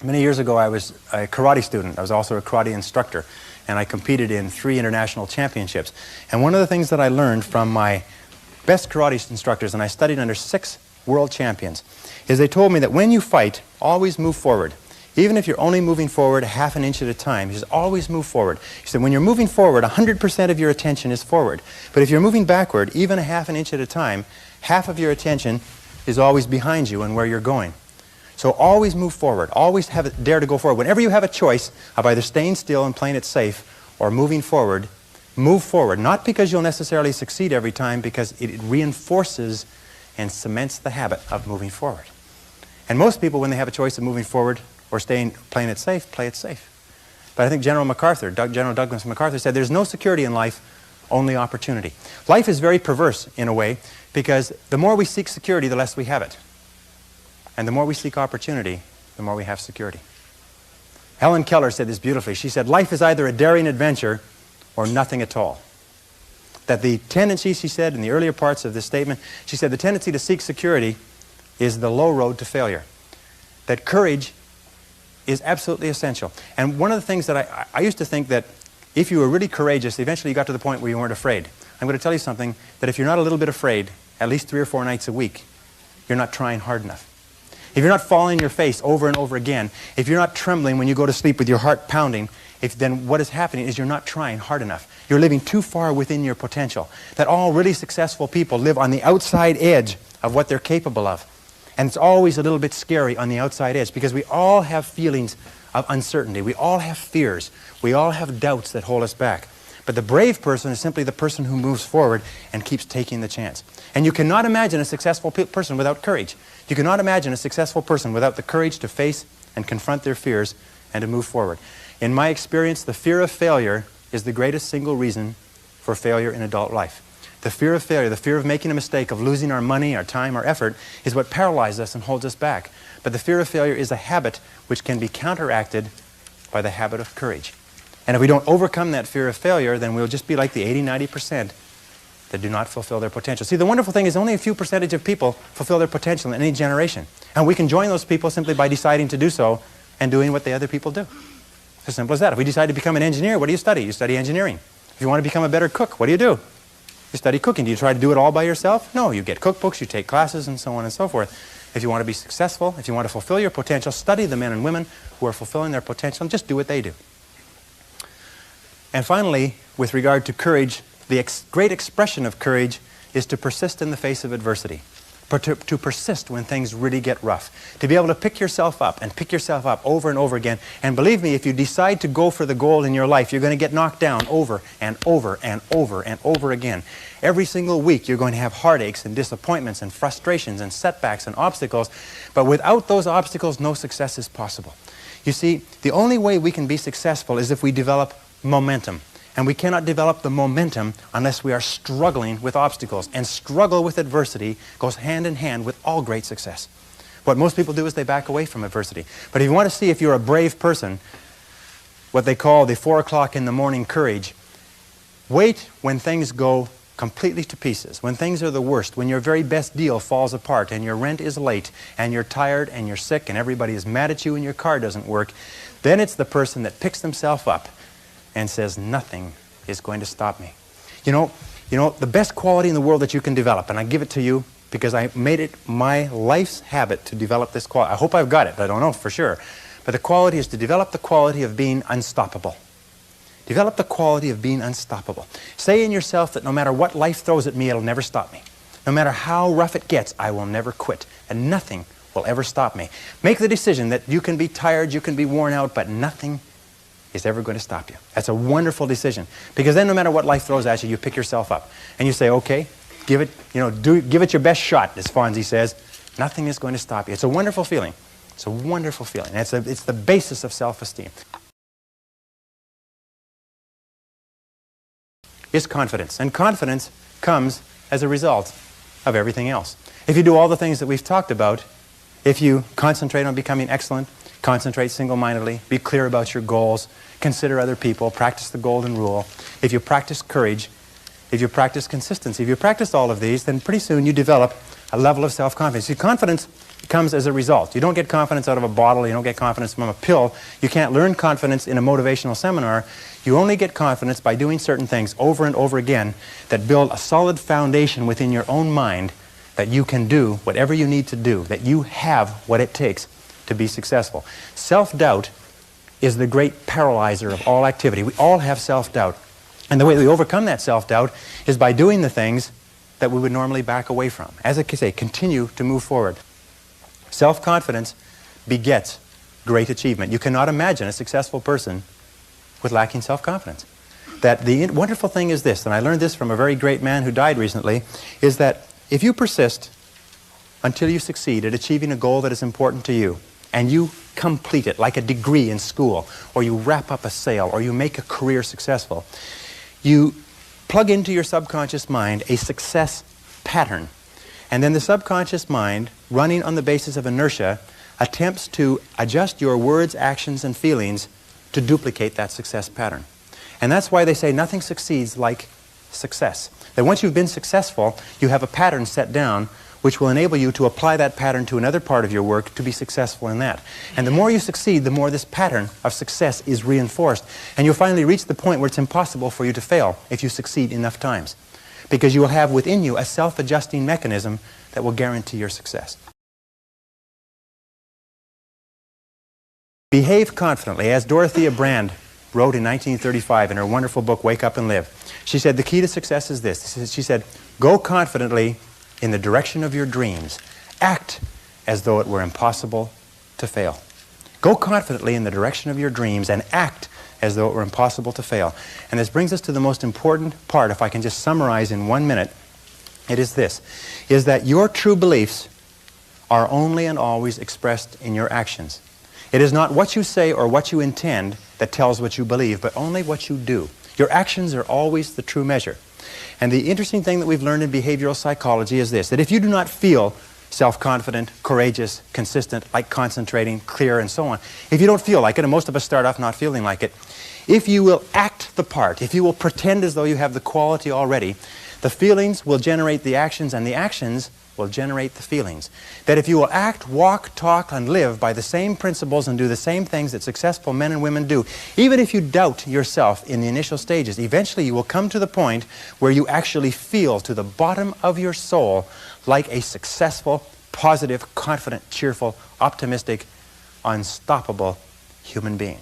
many years ago, I was a karate student. I was also a karate instructor, and I competed in 3 international championships. And one of the things that I learned from my best karate instructors, and I studied under 6 world champions, is they told me that when you fight, always move forward. Even if you're only moving forward half an inch at a time, just always move forward. He said, when you're moving forward, 100% of your attention is forward. But if you're moving backward, even a half an inch at a time, half of your attention is always behind you and where you're going. So always move forward. Always dare to go forward. Whenever you have a choice of either staying still and playing it safe or moving forward, move forward. Not because you'll necessarily succeed every time, because it reinforces and cements the habit of moving forward. And most people, when they have a choice of moving forward or playing it safe, play it safe. But I think General Douglas MacArthur said, there's no security in life, only opportunity. Life is very perverse in a way, because the more we seek security, the less we have it. And the more we seek opportunity, the more we have security. Helen Keller said this beautifully. She said, life is either a daring adventure or nothing at all. That the tendency, she said in the earlier parts of this statement, she said the tendency to seek security is the low road to failure. That courage is absolutely essential. And one of the things that I used to think that if you were really courageous, eventually you got to the point where you weren't afraid. I'm going to tell you something, that if you're not a little bit afraid, at least 3 or 4 nights a week, you're not trying hard enough. If you're not falling on your face over and over again, if you're not trembling when you go to sleep with your heart pounding, then what is happening is you're not trying hard enough. You're living too far within your potential. That all really successful people live on the outside edge of what they're capable of. And it's always a little bit scary on the outside edge, because we all have feelings of uncertainty. We all have fears. We all have doubts that hold us back. But the brave person is simply the person who moves forward and keeps taking the chance. And you cannot imagine a successful person without courage. You cannot imagine a successful person without the courage to face and confront their fears and to move forward. In my experience, the fear of failure is the greatest single reason for failure in adult life. The fear of failure, the fear of making a mistake, of losing our money, our time, our effort, is what paralyzes us and holds us back. But the fear of failure is a habit which can be counteracted by the habit of courage. And if we don't overcome that fear of failure, then we'll just be like the 80–90% that do not fulfill their potential. See, the wonderful thing is only a few percentage of people fulfill their potential in any generation. And we can join those people simply by deciding to do so and doing what the other people do. It's as simple as that. If we decide to become an engineer, what do you study? You study engineering. If you want to become a better cook, what do? You study cooking. Do you try to do it all by yourself? No, you get cookbooks, you take classes, and so on and so forth. If you want to be successful, if you want to fulfill your potential, study the men and women who are fulfilling their potential and just do what they do. And finally, with regard to courage, the great expression of courage is to persist in the face of adversity. To persist when things really get rough. To be able to pick yourself up and pick yourself up over and over again. And believe me, if you decide to go for the goal in your life, you're going to get knocked down over and over and over and over again. Every single week you're going to have heartaches and disappointments and frustrations and setbacks and obstacles. But without those obstacles, no success is possible. You see, the only way we can be successful is if we develop momentum. And we cannot develop the momentum unless we are struggling with obstacles. And struggle with adversity goes hand in hand with all great success. What most people do is they back away from adversity. But if you want to see if you're a brave person, what they call the 4 o'clock in the morning courage, wait when things go completely to pieces, when things are the worst, when your very best deal falls apart and your rent is late and you're tired and you're sick and everybody is mad at you and your car doesn't work, then it's the person that picks themselves up and says, nothing is going to stop me. You know, the best quality in the world that you can develop, and I give it to you because I made it my life's habit to develop this quality. I hope I've got it. I don't know for sure. But the quality is to develop the quality of being unstoppable. Develop the quality of being unstoppable. Say in yourself that no matter what life throws at me, it'll never stop me. No matter how rough it gets, I will never quit. And nothing will ever stop me. Make the decision that you can be tired, you can be worn out, but nothing is ever going to stop you. That's a wonderful decision. Because then no matter what life throws at you, you pick yourself up. And you say, okay, give it, give it your best shot, as Fonzie says. Nothing is going to stop you. It's a wonderful feeling. It's a wonderful feeling. It's the basis of self-esteem. Is confidence. And confidence comes as a result of everything else. If you do all the things that we've talked about, if you concentrate on becoming excellent, concentrate single-mindedly, be clear about your goals, consider other people, practice the golden rule. If you practice courage, if you practice consistency, if you practice all of these, then pretty soon you develop a level of self-confidence. See, confidence comes as a result. You don't get confidence out of a bottle, you don't get confidence from a pill, you can't learn confidence in a motivational seminar. You only get confidence by doing certain things over and over again that build a solid foundation within your own mind that you can do whatever you need to do, that you have what it takes to be successful. Self-doubt is the great paralyzer of all activity. We all have self-doubt. And the way we overcome that self-doubt is by doing the things that we would normally back away from. As I say, continue to move forward. Self-confidence begets great achievement. You cannot imagine a successful person with lacking self-confidence. That the wonderful thing is this, and I learned this from a very great man who died recently, is that if you persist until you succeed at achieving a goal that is important to you, and you complete it like a degree in school, or you wrap up a sale, or you make a career successful, you plug into your subconscious mind a success pattern. And then the subconscious mind, running on the basis of inertia, attempts to adjust your words, actions, and feelings to duplicate that success pattern. And that's why they say nothing succeeds like success. That once you've been successful, you have a pattern set down which will enable you to apply that pattern to another part of your work to be successful in that. And the more you succeed, the more this pattern of success is reinforced. And you'll finally reach the point where it's impossible for you to fail if you succeed enough times. Because you will have within you a self-adjusting mechanism that will guarantee your success. Behave confidently, as Dorothea Brande wrote in 1935 in her wonderful book, Wake Up and Live. She said, the key to success is this. She said, go confidently in the direction of your dreams. Act as though it were impossible to fail. Go confidently in the direction of your dreams and act as though it were impossible to fail. And this brings us to the most important part, if I can just summarize in 1 minute. It is this, is that your true beliefs are only and always expressed in your actions. It is not what you say or what you intend that tells what you believe, but only what you do. Your actions are always the true measure. And the interesting thing that we've learned in behavioral psychology is this, that if you do not feel self-confident, courageous, consistent, like concentrating, clear, and so on, if you don't feel like it, and most of us start off not feeling like it, if you will act the part, if you will pretend as though you have the quality already, the feelings will generate the actions, and the actions will generate the feelings. That if you will act, walk, talk, and live by the same principles and do the same things that successful men and women do, even if you doubt yourself in the initial stages, eventually you will come to the point where you actually feel to the bottom of your soul like a successful positive, confident, cheerful, optimistic, unstoppable human being.